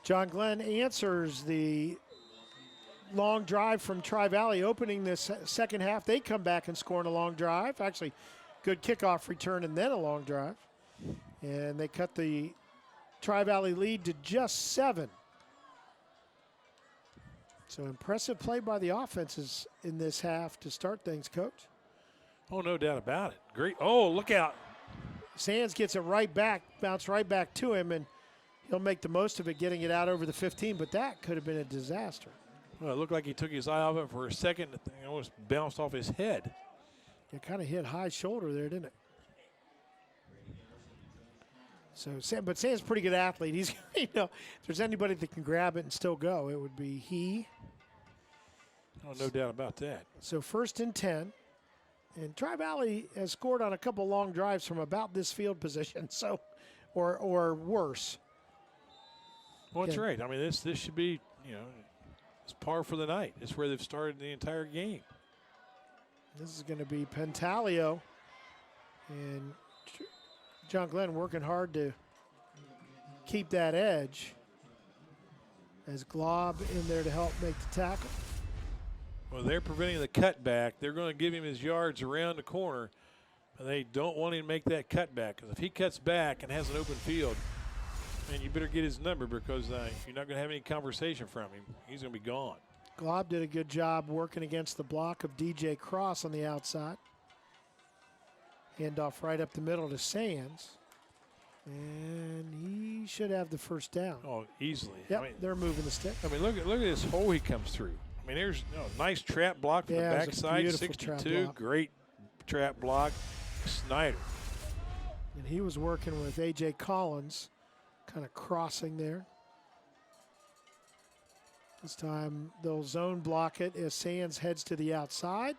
John Glenn answers the long drive from Tri-Valley, opening this second half. They come back and score in a long drive. Actually, good kickoff return and then a long drive. And they cut the Tri-Valley lead to just 7. So impressive play by the offenses in this half to start things, Coach. Oh, no doubt about it. Great. Oh, look out. Sands gets it right back, bounce right back to him, and he'll make the most of it, getting it out over the 15, but that could have been a disaster. Well, it looked like he took his eye off it for a second. The thing almost bounced off his head. It kind of hit high shoulder there, didn't it? So, but Sam's a pretty good athlete. He's, you know, if there's anybody that can grab it and still go, it would be he. Oh, no doubt about that. So 1st and 10. And Tri-Valley has scored on a couple long drives from about this field position, so, or worse. Well, that's right. I mean, this should be, you know, it's par for the night. It's where they've started the entire game. This is going to be Pentalio. And John Glenn working hard to keep that edge. As Glob in there to help make the tackle. Well, they're preventing the cutback. They're going to give him his yards around the corner. And they don't want him to make that cutback. Because if he cuts back and has an open field, man, you better get his number because you're not going to have any conversation from him. He's going to be gone. Glob did a good job working against the block of DJ Cross on the outside. Handoff right up the middle to Sands. And he should have the first down. Oh, easily. Yep, I mean, they're moving the stick. I mean, look at this hole he comes through. I mean, there's a nice trap block from the backside, 62. Great trap block. Snyder. And he was working with A.J. Collins, kind of crossing there. This time they'll zone block it as Sands heads to the outside,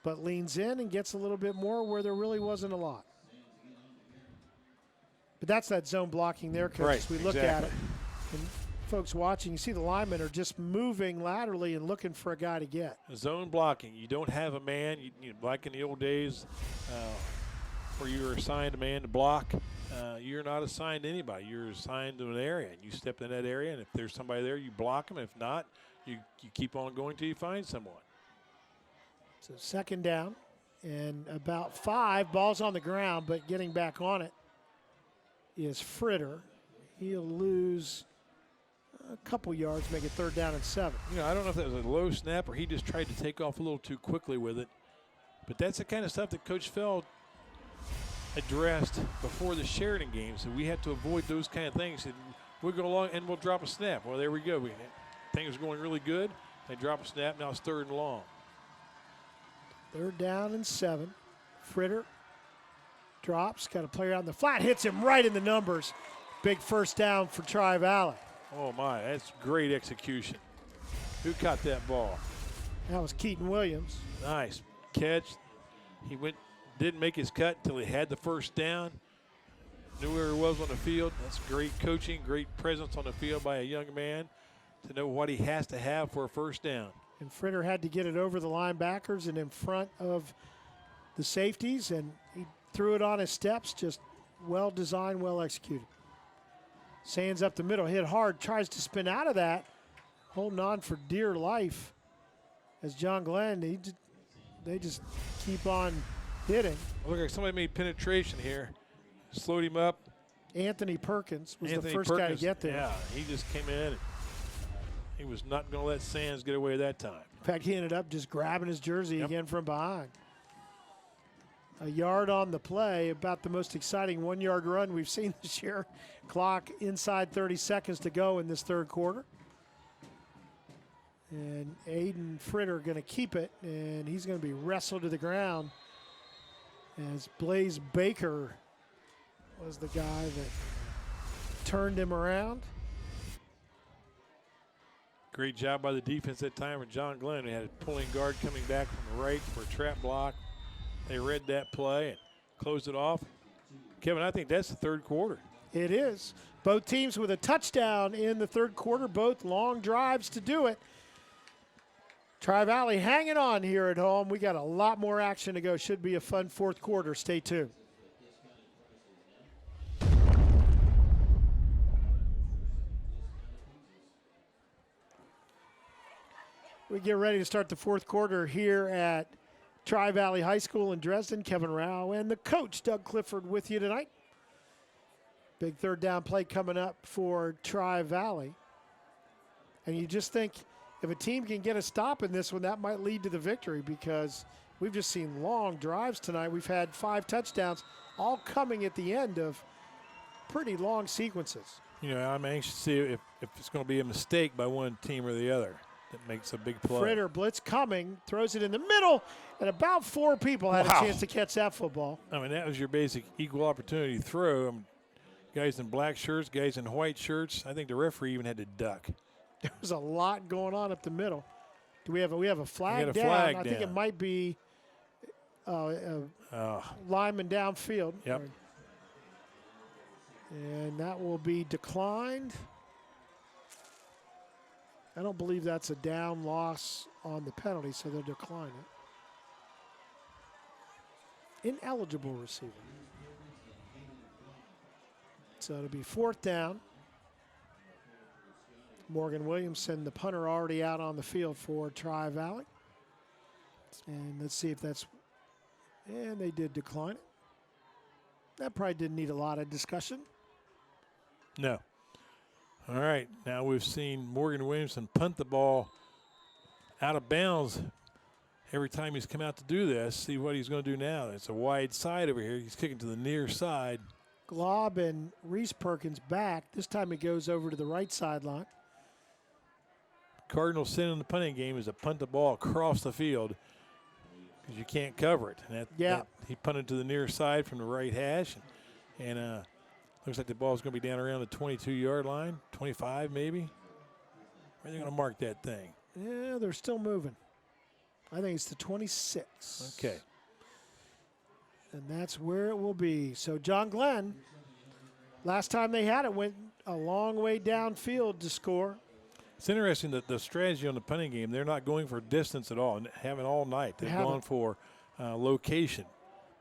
but leans in and gets a little bit more where there really wasn't a lot. But that's that zone blocking there, Coach. Right, As we look at it. And folks watching, you see the linemen are just moving laterally and looking for a guy to get. Zone blocking. You don't have a man, like in the old days where you were assigned a man to block. You're not assigned to anybody. You're assigned to an area, and you step in that area, and if there's somebody there, you block them. If not, you keep on going till you find someone. So 2nd down and about 5. Ball's on the ground, but getting back on it is Fritter. He'll lose a couple yards, make it 3rd down and 7. I don't know if that was a low snap or he just tried to take off a little too quickly with it. But that's the kind of stuff that Coach Feld addressed before the Sheridan game. So we have to avoid those kind of things. And we'll go along and we'll drop a snap. Well, there we go. Things are going really good. They drop a snap. Now it's 3rd and long. 3rd down and 7. Fritter drops, got a player out in the flat, hits him right in the numbers. Big 1st down for Tri-Valley. Oh, my, that's great execution. Who caught that ball? That was Keaton Williams. Nice catch. He didn't make his cut until he had the 1st down. Knew where he was on the field. That's great coaching, great presence on the field by a young man to know what he has to have for a 1st down. And Fritter had to get it over the linebackers and in front of the safeties, and he threw it on his steps, just well designed, well executed. Sands up the middle, hit hard, tries to spin out of that, holding on for dear life as John Glenn, they just keep on hitting. Look like somebody made penetration here, slowed him up. Anthony Perkins was the first guy to get there. Yeah, he just came in. He was not going to let Sands get away that time. In fact, he ended up just grabbing his jersey again from behind. A yard on the play, about the most exciting 1-yard run we've seen this year. Clock inside 30 seconds to go in this 3rd quarter. And Aiden Fritter going to keep it, and he's going to be wrestled to the ground as Blaze Baker was the guy that turned him around. Great job by the defense that time with John Glenn. He had a pulling guard coming back from the right for a trap block. They read that play and closed it off. Kevin, I think that's the 3rd quarter. It is. Both teams with a touchdown in the 3rd quarter, both long drives to do it. Tri-Valley hanging on here at home. We got a lot more action to go. Should be a fun 4th quarter. Stay tuned. We get ready to start the 4th quarter here at Tri-Valley High School in Dresden. Kevin Rao and the coach, Doug Clifford, with you tonight. Big 3rd down play coming up for Tri-Valley. And you just think if a team can get a stop in this one, that might lead to the victory because we've just seen long drives tonight. We've had 5 touchdowns, all coming at the end of pretty long sequences. You know, I'm anxious to see if it's going to be a mistake by one team or the other that makes a big play. Fritter, blitz coming, throws it in the middle, and about 4 people had a chance to catch that football. I mean, that was your basic equal opportunity throw. Guys in black shirts, guys in white shirts. I think the referee even had to duck. There was a lot going on up the middle. Do we have a flag down? Flag I think it might be lineman downfield. Yep. And that will be declined. I don't believe that's a down loss on the penalty, so they'll decline it. Ineligible receiver. So it'll be 4th down. Morgan Williamson, the punter, already out on the field for Tri-Valley. And let's see if that's, and they did decline it. That probably didn't need a lot of discussion. No. All right, now we've seen Morgan Williamson punt the ball out of bounds every time he's come out to do this. See what he's going to do now. It's a wide side over here. He's kicking to the near side. Glob and Reese Perkins back. This time it goes over to the right sideline. Cardinals' sin in the punting game is to punt the ball across the field because you can't cover it. And he punted to the near side from the right hash. And looks like the ball's going to be down around the 22-yard line, 25 maybe. Where are they going to mark that thing? Yeah, they're still moving. I think it's the 26. Okay. And that's where it will be. So John Glenn, last time they had it, went a long way downfield to score. It's interesting that the strategy on the punting game, they're not going for distance at all and haven't all night. They've gone for location.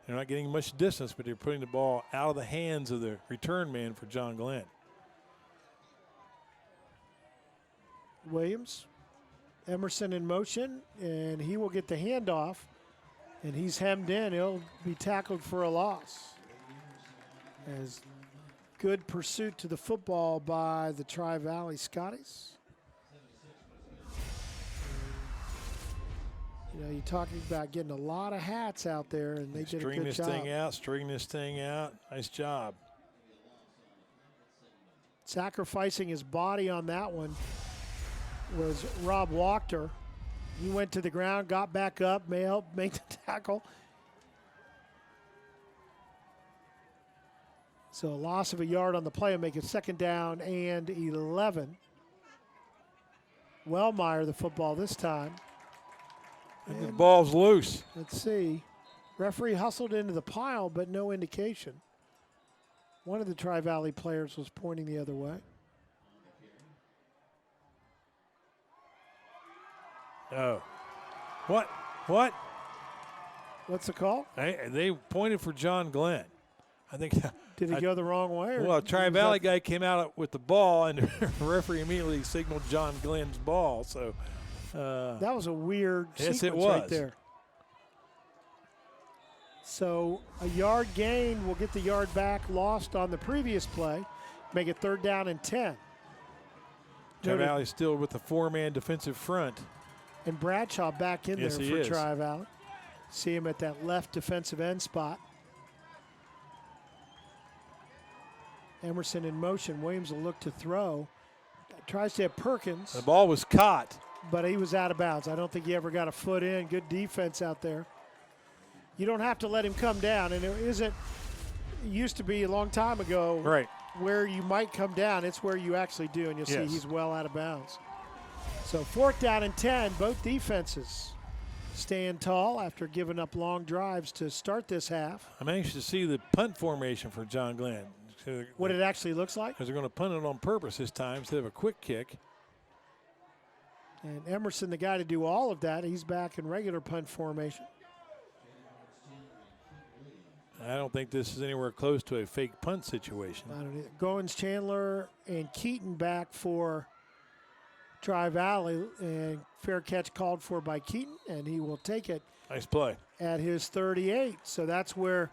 They're not getting much distance, but they're putting the ball out of the hands of the return man for John Glenn. Williams, Emerson in motion, and he will get the handoff, and he's hemmed in. He'll be tackled for a loss. As good pursuit to the football by the Tri-Valley Scotties. You know, you're talking about getting a lot of hats out there, and they did a good job. String this thing out. Nice job. Sacrificing his body on that one was Rob Wachter. He went to the ground, got back up, may help make the tackle. So a loss of a yard on the play will make it 2nd down and 11. Wellmeyer the football this time. And the ball's loose. Let's see. Referee hustled into the pile, but no indication. One of the Tri-Valley players was pointing the other way. Oh. What? What? What's the call? They pointed for John Glenn. I think. Did he go the wrong way? Well, a Tri-Valley guy came out with the ball, and the referee immediately signaled John Glenn's ball. So that was a weird sequence right there. So a yard gain will get the yard back lost on the previous play, make it 3rd down and 10. Tri-Valley still with the 4-man defensive front. And Bradshaw back in there for is. Tri-Valley. See him at that left defensive end spot. Emerson in motion. Williams will look to throw. Tries to have Perkins. The ball was caught. But he was out of bounds. I don't think he ever got a foot in. Good defense out there. You don't have to let him come down. And it used to be a long time ago right, where you might come down. It's where you actually do, and you'll see he's well out of bounds. So 4th down and 10. Both defenses staying tall after giving up long drives to start this half. I'm anxious to see the punt formation for John Glenn. What it actually looks like? Because they're going to punt it on purpose this time instead of a quick kick. And Emerson, the guy to do all of that, he's back in regular punt formation. I don't think this is anywhere close to a fake punt situation. I don't either. Goins, Chandler, and Keaton back for Tri-Valley, and fair catch called for by Keaton, and he will take it. Nice play. At his 38. So that's where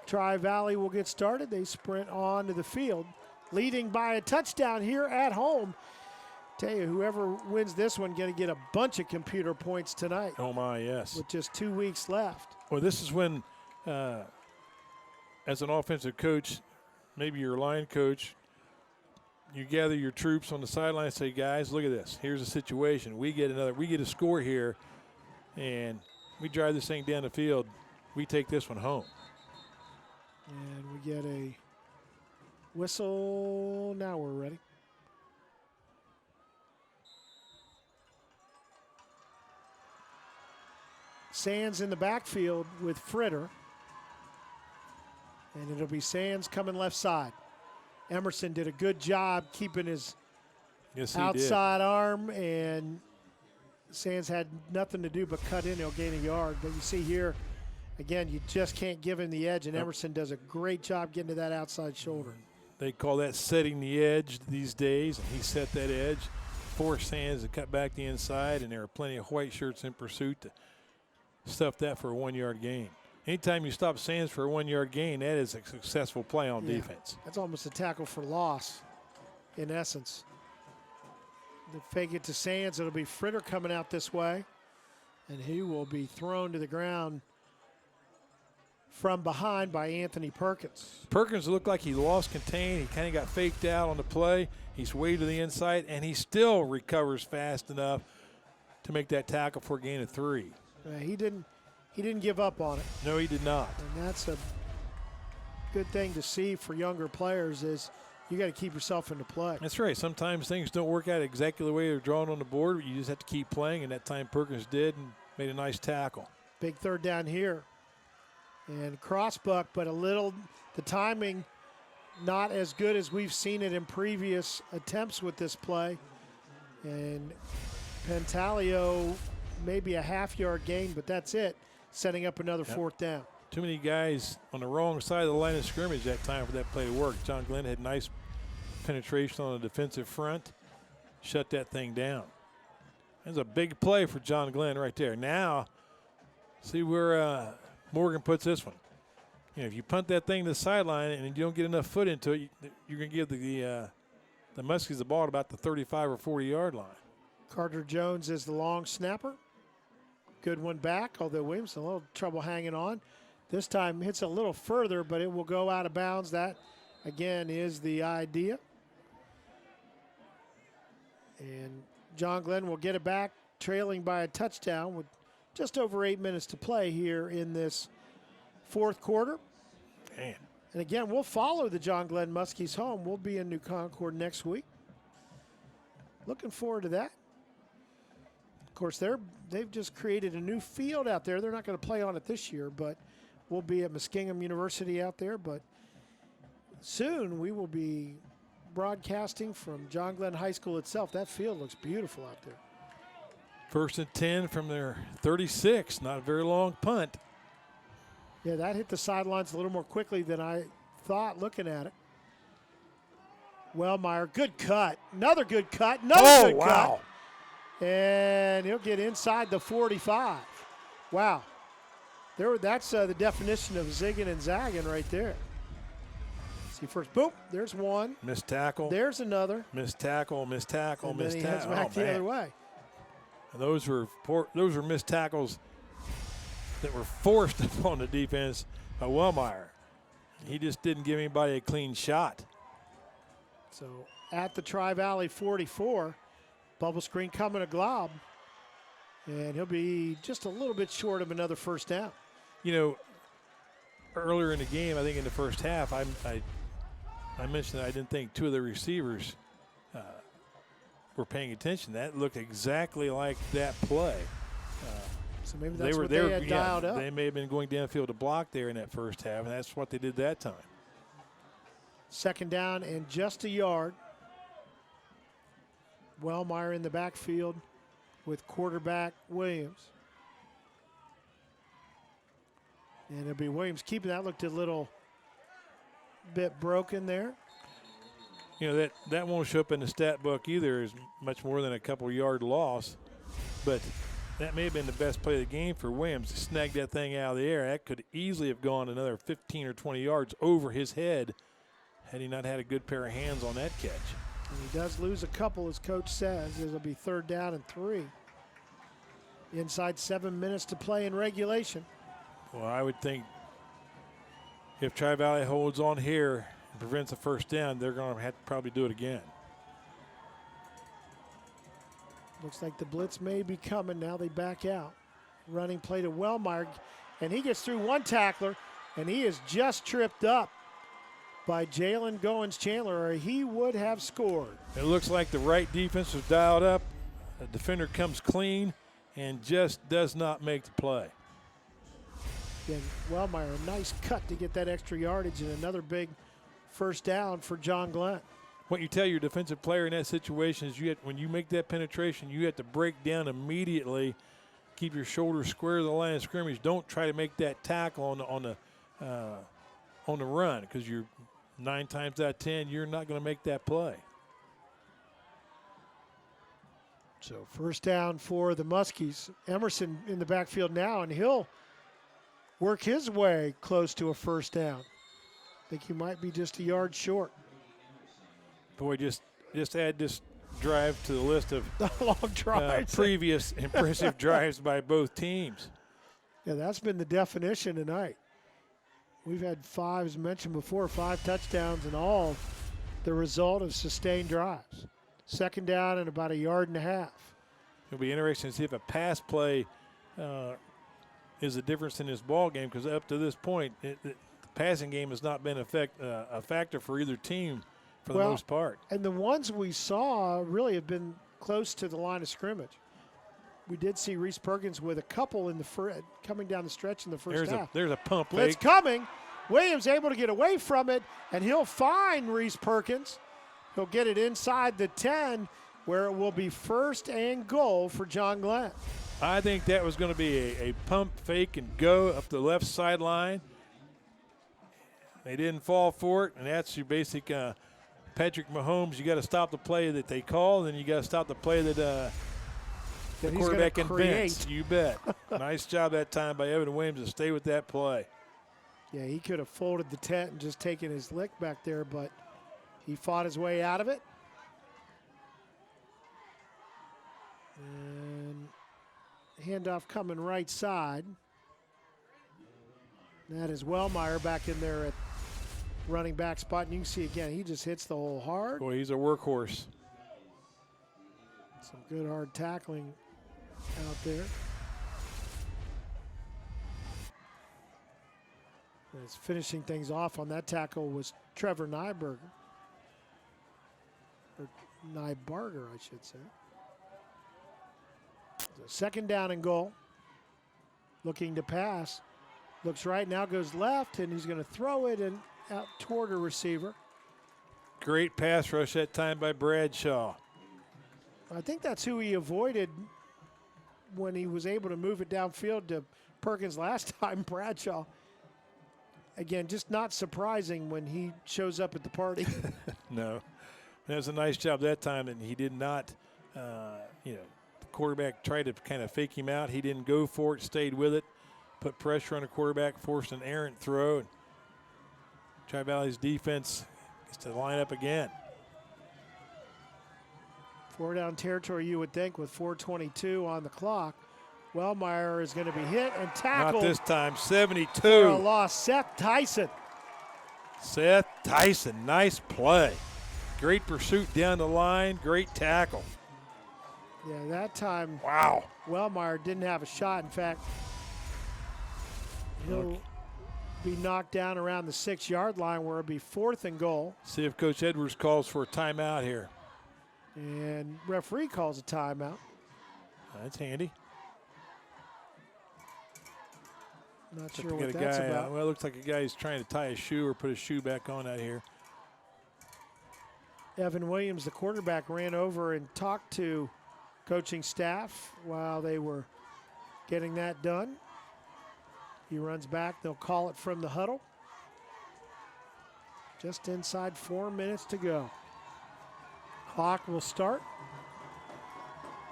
Tri-Valley will get started. They sprint onto the field, leading by a touchdown here at home. Tell you, whoever wins this one going to get a bunch of computer points tonight. Oh, my, yes. With just 2 weeks left. Well, this is when, as an offensive coach, maybe your line coach, you gather your troops on the sideline and say, guys, look at this. Here's the situation. We get a score here, and we drive this thing down the field. We take this one home. And we get a whistle. Now we're ready. Sands in the backfield with Fritter. And it'll be Sands coming left side. Emerson did a good job keeping his outside arm, and Sands had nothing to do but cut in. He'll gain a yard. But you see here, again, you just can't give him the edge, and Emerson does a great job getting to that outside shoulder. They call that setting the edge these days, and he set that edge, forced Sands to cut back the inside, and there are plenty of white shirts in pursuit to stuff that for a 1-yard gain. Anytime you stop Sands for a 1-yard gain, that is a successful play on defense. That's almost a tackle for loss, in essence. They fake it to Sands. It'll be Fritter coming out this way, and he will be thrown to the ground from behind by Anthony Perkins. Perkins looked like he lost contain. He kind of got faked out on the play. He's way to the inside, and he still recovers fast enough to make that tackle for a gain of 3. He didn't give up on it. No, he did not. And that's a good thing to see for younger players is you got to keep yourself into play. That's right. Sometimes things don't work out exactly the way they're drawn on the board. You just have to keep playing, and that time Perkins did and made a nice tackle. Big third down here. And crossbuck, but the timing not as good as we've seen it in previous attempts with this play. And Pantaleo maybe a half-yard gain, but that's it, setting up another fourth down. Too many guys on the wrong side of the line of scrimmage that time for that play to work. John Glenn had nice penetration on the defensive front, shut that thing down. That's a big play for John Glenn right there. Now, see where Morgan puts this one. You know, if you punt that thing to the sideline and you don't get enough foot into it, you're going to give the Muskies the ball at about the 35 or 40-yard line. Carter Jones is the long snapper. Good one back, although Williams a little trouble hanging on. This time hits a little further, but it will go out of bounds. That, again, is the idea. And John Glenn will get it back, trailing by a touchdown with just over 8 minutes to play here in this fourth quarter. Man. And again, we'll follow the John Glenn Muskies home. We'll be in New Concord next week. Looking forward to that. Of course, they've just created a new field out there. They're not going to play on it this year, but we'll be at Muskingum University out there. But soon we will be broadcasting from John Glenn High School itself. That field looks beautiful out there. 1st and 10 from their 36. Not a very long punt. Yeah, that hit the sidelines a little more quickly than I thought looking at it. Wellmeyer, good cut. Another good cut. Another good cut. And he'll get inside the 45. Wow. That's the definition of zigging and zagging right there. See first, boom, there's one. Missed tackle. There's another. Missed tackle, missed tackle, and missed then he heads tackle. back the other way. And those were missed tackles that were forced upon the defense by Wellmeyer. He just didn't give anybody a clean shot. So at the Tri-Valley 44, bubble screen coming to Glob, and he'll be just a little bit short of another first down. You know, earlier in the game, I think in the first half, I mentioned that I didn't think two of the receivers were paying attention. That looked exactly like that play. So maybe that's what they had dialed up. They may have been going downfield to block there in that first half, and that's what they did that time. Second down and just a yard. Wellmeyer in the backfield with quarterback Williams. And it'll be Williams keeping that. Looked a little bit broken there. You know, that won't show up in the stat book either as much more than a couple yard loss. But that may have been the best play of the game for Williams to snag that thing out of the air. That could easily have gone another 15 or 20 yards over his head had he not had a good pair of hands on that catch. And he does lose a couple, as Coach says. It'll be 3rd down and 3. Inside 7 minutes to play in regulation. Well, I would think if Tri-Valley holds on here and prevents a 1st down, they're going to have to probably do it again. Looks like the blitz may be coming. Now they back out. Running play to Wellmeyer, and he gets through one tackler, and he is just tripped up by Jalen Goins-Chandler, or he would have scored. It looks like the right defense was dialed up. The defender comes clean and just does not make the play. Again, Wellmeyer, a nice cut to get that extra yardage and another big 1st down for John Glenn. What you tell your defensive player in that situation is when you make that penetration, you have to break down immediately, keep your shoulders square to the line of scrimmage. Don't try to make that tackle on the run, because you're 9 times out of 10, you're not going to make that play. So 1st down for the Muskies. Emerson in the backfield now, and he'll work his way close to a 1st down. I think he might be just a yard short. Boy, just add this drive to the list of long drives. Previous impressive drives by both teams. Yeah, that's been the definition tonight. We've had 5, as mentioned before, 5 touchdowns, and all the result of sustained drives. 2nd down and about a yard and a half. It'll be interesting to see if a pass play is the difference in this ball game, because up to this point, the passing game has not been a factor for either team for the most part. And the ones we saw really have been close to the line of scrimmage. We did see Reese Perkins with a couple in the coming down the stretch in the first half. There's a pump Blitz fake. coming. Williams able to get away from it, and he'll find Reese Perkins. He'll get it inside the 10, where it will be 1st and goal for John Glenn. I think that was going to be a pump fake and go up the left sideline. They didn't fall for it, and that's your basic Patrick Mahomes. You got to stop the play that they call, and then you got to stop the play that the quarterback invents. You bet. Nice job that time by Evan Williams to stay with that play. Yeah, he could have folded the tent and just taken his lick back there, but he fought his way out of it. And handoff coming right side. That is Wellmeyer back in there at running back spot. And you can see again, he just hits the hole hard. Boy, he's a workhorse. Some good hard tackling out there. As finishing things off on that tackle was Trevor Nyberger. Or Nybarger, I should say. So 2nd down and goal. Looking to pass. Looks right, now goes left, and he's going to throw it and out toward a receiver. Great pass rush that time by Bradshaw. I think that's who he avoided when he was able to move it downfield to Perkins last time, Bradshaw. Again, just not surprising when he shows up at the party. No. That was a nice job that time, and he did not, the quarterback tried to kind of fake him out. He didn't go for it, stayed with it, put pressure on the quarterback, forced an errant throw. And Tri-Valley's defense gets to line up again. 4-down territory, you would think, with 4:22 on the clock. Wellmeyer is going to be hit and tackled. Not this time, 72. For a loss. Seth Tyson. Seth Tyson, nice play. Great pursuit down the line, great tackle. Yeah, that time, wow. Wellmeyer didn't have a shot. In fact, he'll be knocked down around the 6-yard line, where it'll be 4th and goal. See if Coach Edwards calls for a timeout here. And referee calls a timeout. That's handy. Not sure what that's about. Well, it looks like a guy is trying to tie a shoe or put his shoe back on out here. Evan Williams, the quarterback, ran over and talked to coaching staff while they were getting that done. He runs back. They'll call it from the huddle. Just inside 4 minutes to go. Clock will start.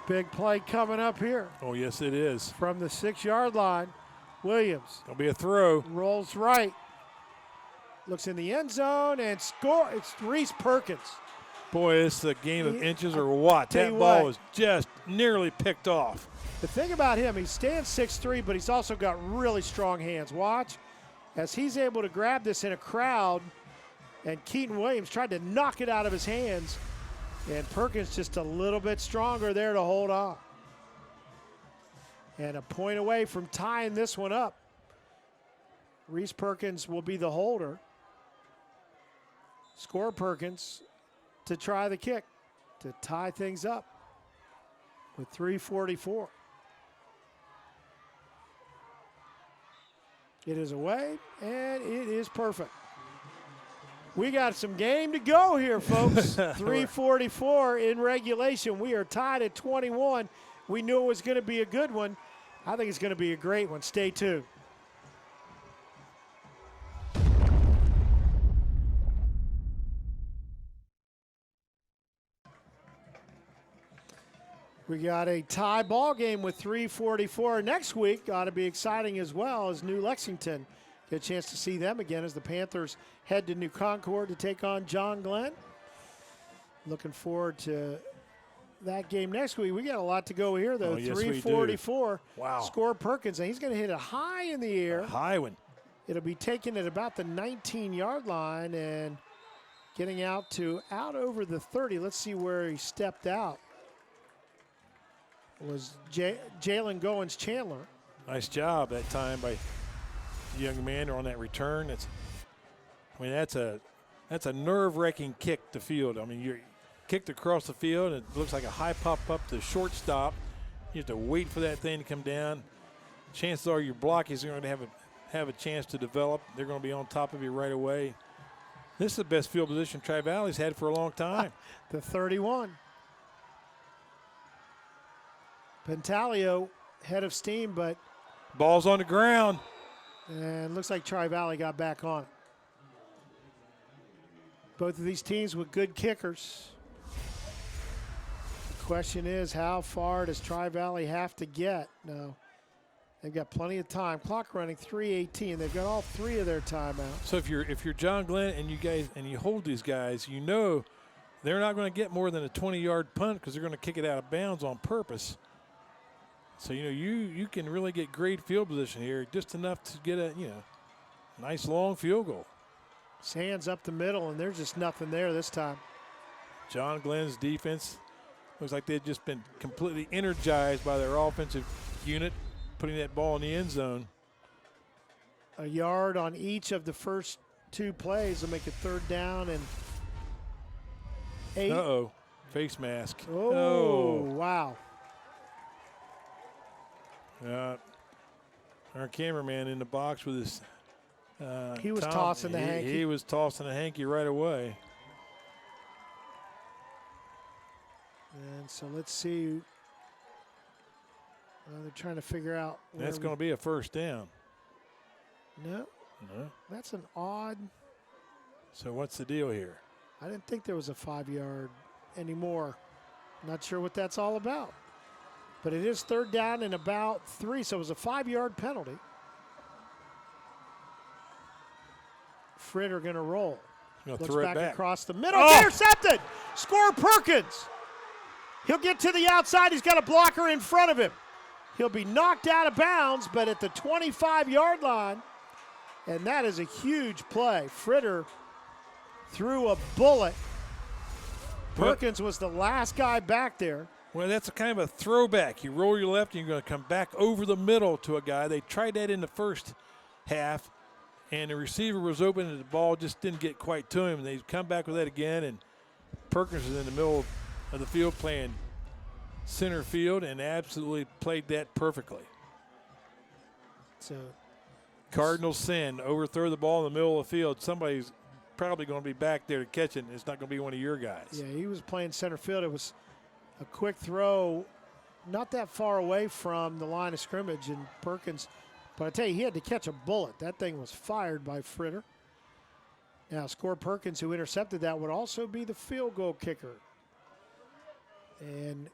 Big play coming up here. Oh, yes, it is. From the 6-yard line, Williams. It'll be a throw. Rolls right. Looks in the end zone and score. It's Reese Perkins. Boy, it's a game of inches or what. That ball was just nearly picked off. The thing about him, he stands 6'3", but he's also got really strong hands. Watch as he's able to grab this in a crowd, and Keaton Williams tried to knock it out of his hands, and Perkins just a little bit stronger there to hold on. And a point away from tying this one up. Reese Perkins will be the holder. Score Perkins to try the kick to tie things up with 3:44. It is away, and it is perfect. We got some game to go here, folks. 3:44 in regulation. We are tied at 21. We knew it was going to be a good one. I think it's going to be a great one. Stay tuned. We got a tie ball game with 3:44. Next week ought to be exciting as well as New Lexington. Get a chance to see them again as the Panthers head to New Concord to take on John Glenn. Looking forward to that game next week. We got a lot to go here, though. Oh, yes, 3:44. Wow. Score Perkins, and he's going to hit it high in the air. A high one. It'll be taken at about the 19-yard line and getting out over the 30. Let's see where he stepped out. Was Jalen Goins-Chandler. Nice job that time by the young man on that return. That's a nerve-wracking kick to field. I mean, you're kicked across the field, and it looks like a high pop up to shortstop. You have to wait for that thing to come down. Chances are your blockies are going to have a chance to develop. They're going to be on top of you right away. This is the best field position Tri-Valley's had for a long time. The 31. Pentalio head of steam, but ball's on the ground. And looks like Tri-Valley got back on it. Both of these teams with good kickers. The question is, how far does Tri-Valley have to get? No, they've got plenty of time. Clock running 3:18. They've got all three of their timeouts. So if you're John Glenn and you hold these guys, you know they're not going to get more than a 20-yard punt because they're going to kick it out of bounds on purpose. So, you can really get great field position here, just enough to get a, nice long field goal. Sands up the middle, and there's just nothing there this time. John Glenn's defense looks like they've just been completely energized by their offensive unit, putting that ball in the end zone. A yard on each of the first two plays will make it third down and 8. Uh-oh, face mask. Oh, wow. Our cameraman in the box with his he was tossing the hanky. He was tossing the hanky right away. And so let's see. They're trying to figure out. That's going to be a first down. No. That's an odd. So what's the deal here? I didn't think there was a 5-yard anymore. Not sure what that's all about. But it is third down and about 3, so it was a 5-yard penalty. Fritter going to roll. Looks back across the middle. Oh! Intercepted! Score Perkins! He'll get to the outside. He's got a blocker in front of him. He'll be knocked out of bounds, but at the 25-yard line. And that is a huge play. Fritter threw a bullet. Perkins was the last guy back there. Well, that's a kind of a throwback. You roll your left, and you're going to come back over the middle to a guy. They tried that in the first half, and the receiver was open, and the ball just didn't get quite to him. They come back with that again, and Perkins is in the middle of the field playing center field and absolutely played that perfectly. So Cardinal sin, overthrow the ball in the middle of the field. Somebody's probably going to be back there to catch it, and it's not going to be one of your guys. Yeah, he was playing center field. It was a quick throw, not that far away from the line of scrimmage, and Perkins, but I tell you, he had to catch a bullet. That thing was fired by Fritter. Now, Score Perkins, who intercepted that, would also be the field goal kicker. And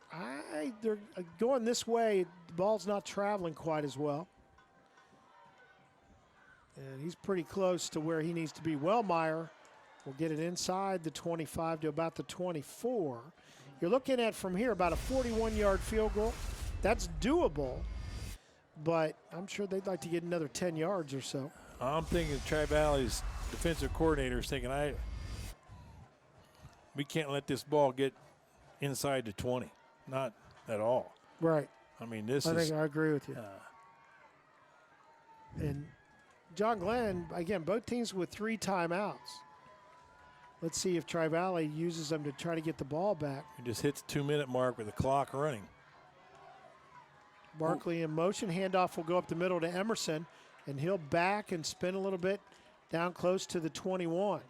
they're going this way. The ball's not traveling quite as well. And he's pretty close to where he needs to be. Wellmeyer will get it inside the 25 to about the 24. You're looking at from here about a 41-yard field goal. That's doable, but I'm sure they'd like to get another 10 yards or so. I'm thinking Tri-Valley's defensive coordinator is thinking, we can't let this ball get inside the 20. Not at all. Right. I mean, I think I agree with you. And John Glenn, again, both teams with 3 timeouts. Let's see if Tri-Valley uses them to try to get the ball back. He just hits the 2-minute mark with the clock running. Barkley in motion. Handoff will go up the middle to Emerson, and he'll back and spin a little bit down close to the 21.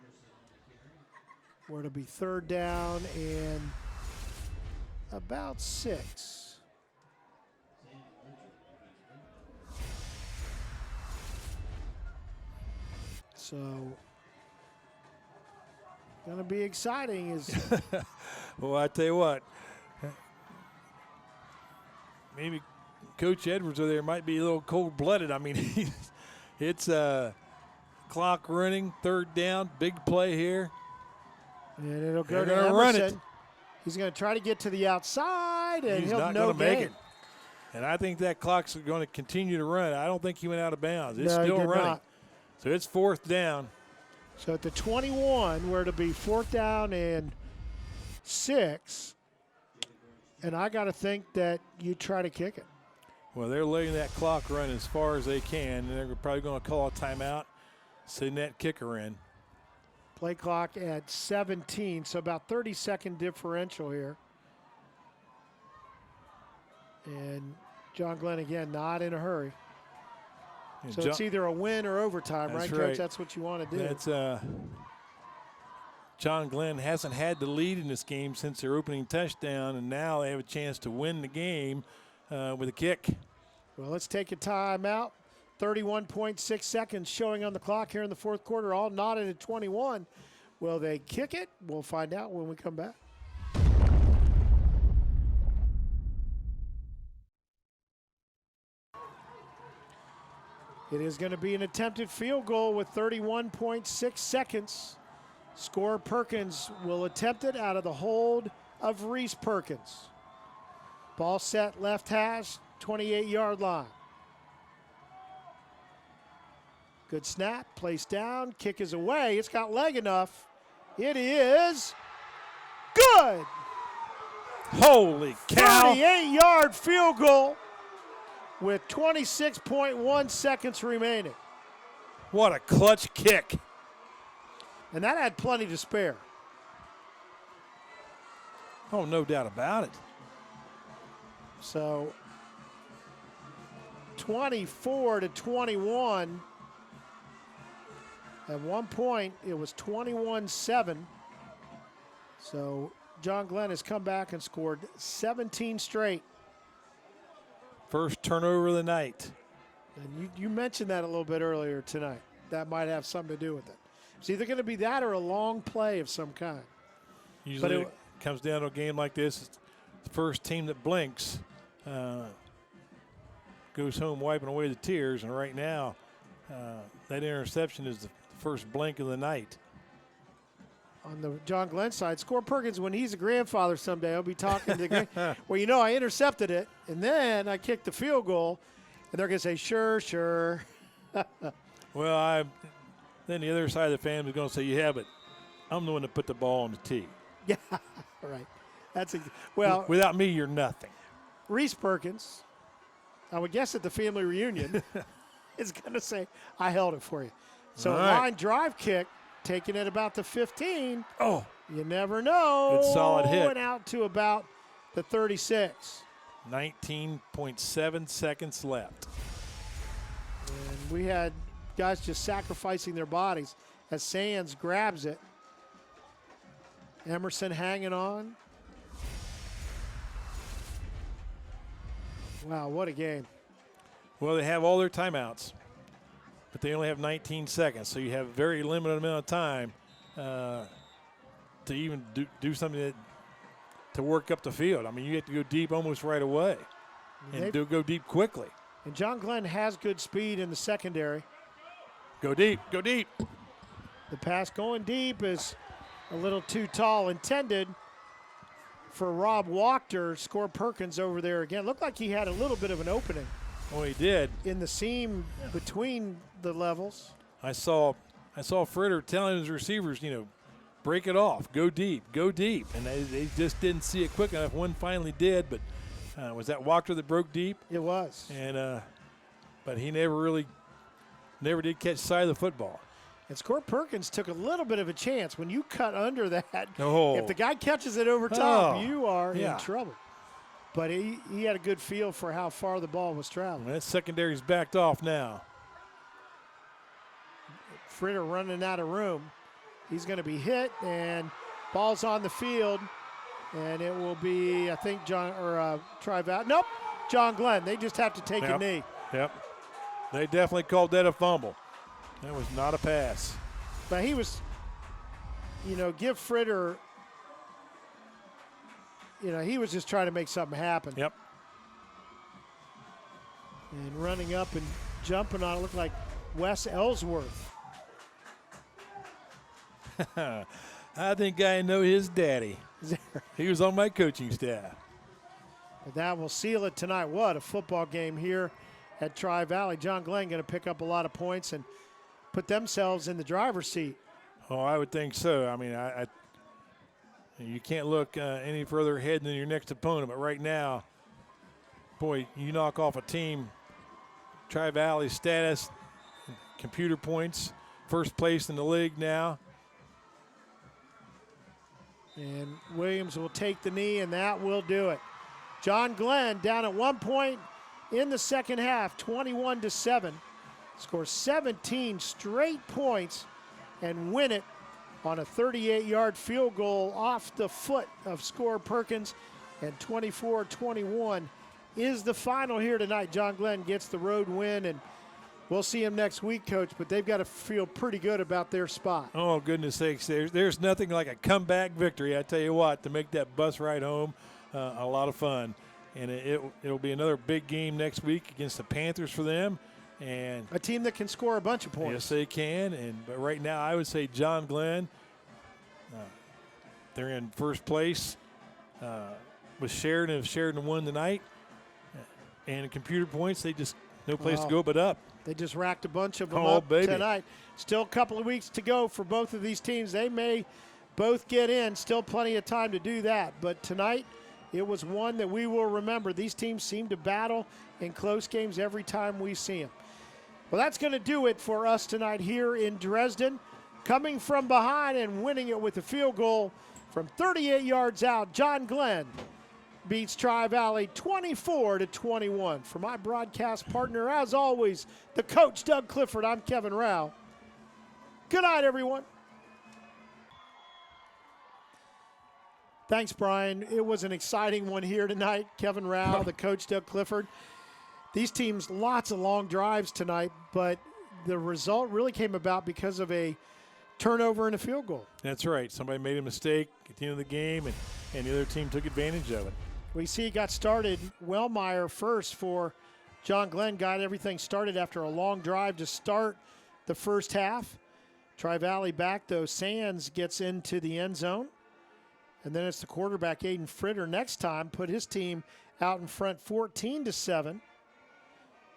Where it'll be 3rd down and about 6. So, going to be exciting. Well, I tell you what, maybe Coach Edwards over there might be a little cold-blooded. I mean, it's clock running, 3rd down, big play here. And it'll go to Emerson. Run it. He's going to try to get to the outside, and he's he'll not make it. And I think that clock's going to continue to run. I don't think he went out of bounds. It's still running. Not. So it's 4th down. So at the 21, where it'll be 4th down and 6, and I got to think that you try to kick it. Well, they're letting that clock run as far as they can, and they're probably going to call a timeout, send that kicker in. Play clock at 17, so about 30-second differential here. And John Glenn, again, not in a hurry. And so it's either a win or overtime, right, Coach? Right. That's what you want to do. That's John Glenn hasn't had the lead in this game since their opening touchdown, and now they have a chance to win the game with a kick. Well, let's take a timeout. 31.6 seconds showing on the clock here in the 4th quarter, all knotted at 21. Will they kick it? We'll find out when we come back. It is going to be an attempted field goal with 31.6 seconds. Score Perkins will attempt it out of the hold of Reese Perkins. Ball set left hash, 28-yard line. Good snap, placed down, kick is away. It's got leg enough. It is good. Holy cow. 38-yard field goal with 26.1 seconds remaining. What a clutch kick. And that had plenty to spare. Oh, no doubt about it. So 24-21. At one point, it was 21-7. So John Glenn has come back and scored 17 straight. First turnover of the night. And you mentioned that a little bit earlier tonight. That might have something to do with it. It's either going to be that or a long play of some kind. Usually it comes down to a game like this. It's the first team that blinks goes home wiping away the tears. And right now, that interception is the first blink of the night. On the John Glenn side, Score Perkins, when he's a grandfather someday, he'll be talking to well, you know, I intercepted it, and then I kicked the field goal, and they're going to say, sure. Well, then the other side of the family is going to say, yeah, but I'm the one that put the ball on the tee. Yeah, right. That's well. Without me, you're nothing. Reese Perkins, I would guess at the family reunion, is going to say, I held it for you. So line drive kick, taking it about the 15. Oh. You never know. Good solid hit. And out to about the 36. 19.7 seconds left. And we had guys just sacrificing their bodies as Sands grabs it. Emerson hanging on. Wow, what a game. Well, they have all their timeouts, but they only have 19 seconds, so you have a very limited amount of time to even do something to work up the field. I mean, you have to go deep almost right away and go deep quickly. And John Glenn has good speed in the secondary. Go deep, go deep. The pass going deep is a little too tall, intended for Rob Wachter. Score Perkins over there again. Looked like he had a little bit of an opening. Oh, he did. In the seam between the levels. I saw Fritter telling his receivers, break it off, go deep. And they just didn't see it quick enough. One finally did, but was that Wachter that broke deep? It was. And but he never did catch sight of the football. And Score Perkins took a little bit of a chance. When you cut under that, Oh. if the guy catches it over top, Oh. you are Yeah. in trouble. But he had a good feel for how far the ball was traveling. That secondary's backed off now. Fritter running out of room. He's going to be hit, and ball's on the field. And it will be, I think, Nope, John Glenn. They just have to take a knee. Yep. They definitely called that a fumble. That was not a pass. But he was, give Fritter, he was just trying to make something happen. Yep. And running up and jumping on it looked like Wes Ellsworth. I think I know his daddy. He was on my coaching staff. But that will seal it tonight. What a football game here at Tri-Valley. John Glenn going to pick up a lot of points and put themselves in the driver's seat. Oh, I would think so. I mean, you can't look any further ahead than your next opponent. But right now, boy, you knock off a team, Tri-Valley status, computer points, first place in the league now. And Williams will take the knee, and that will do it. John Glenn down at 1 point in the second half, 21-7. Scores 17 straight points and win it on a 38-yard field goal off the foot of Score Perkins. And 24-21 is the final here tonight. John Glenn gets the road win, and we'll see him next week, Coach, but they've got to feel pretty good about their spot. Oh, goodness sakes. There's nothing like a comeback victory, I tell you what, to make that bus ride home a lot of fun. And it'll be another big game next week against the Panthers for them. And a team that can score a bunch of points. Yes, they can. But right now, I would say John Glenn, they're in first place with Sheridan. If Sheridan won tonight, and computer points, they just no place to go but up. They just racked a bunch of them up tonight. Still a couple of weeks to go for both of these teams. They may both get in. Still plenty of time to do that. But tonight, it was one that we will remember. These teams seem to battle in close games every time we see them. Well, that's going to do it for us tonight here in Dresden. Coming from behind and winning it with a field goal from 38 yards out, John Glenn beats Tri-Valley 24-21. For my broadcast partner, as always, the coach, Doug Clifford, I'm Kevin Rouch. Good night, everyone. Thanks, Brian. It was an exciting one here tonight. Kevin Rouch, the coach, Doug Clifford. These teams, lots of long drives tonight, but the result really came about because of a turnover and a field goal. That's right. Somebody made a mistake at the end of the game, and the other team took advantage of it. We see it got started. Wellmeyer first for John Glenn. Got everything started after a long drive to start the first half. Tri-Valley back, though. Sands gets into the end zone. And then it's the quarterback, Aiden Fritter, next time put his team out in front 14-7.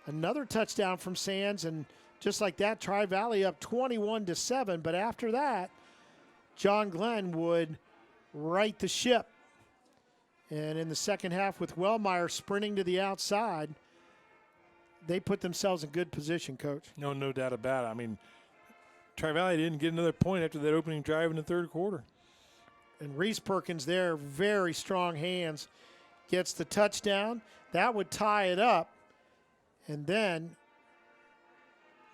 Another touchdown from Sands, and just like that, Tri-Valley up 21-7. But after that, John Glenn would right the ship. And in the second half, with Wellmeyer sprinting to the outside, they put themselves in good position, Coach. No doubt about it. I mean, Tri-Valley didn't get another point after that opening drive in the third quarter. And Reese Perkins there, very strong hands, gets the touchdown. That would tie it up. And then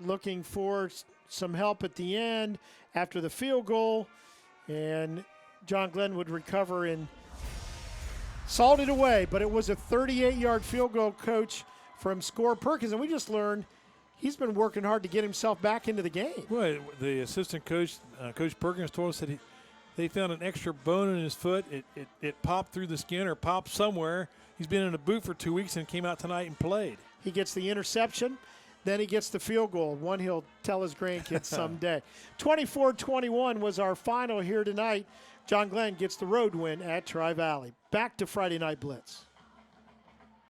looking for some help at the end after the field goal. And John Glenn would recover and salt it away. But it was a 38-yard field goal, Coach, from Score Perkins. And we just learned he's been working hard to get himself back into the game. Well, the assistant coach, Coach Perkins, told us that they found an extra bone in his foot. It popped through the skin or popped somewhere. He's been in a boot for 2 weeks and came out tonight and played. He gets the interception. Then he gets the field goal, one he'll tell his grandkids someday. 24-21 was our final here tonight. John Glenn gets the road win at Tri-Valley. Back to Friday Night Blitz.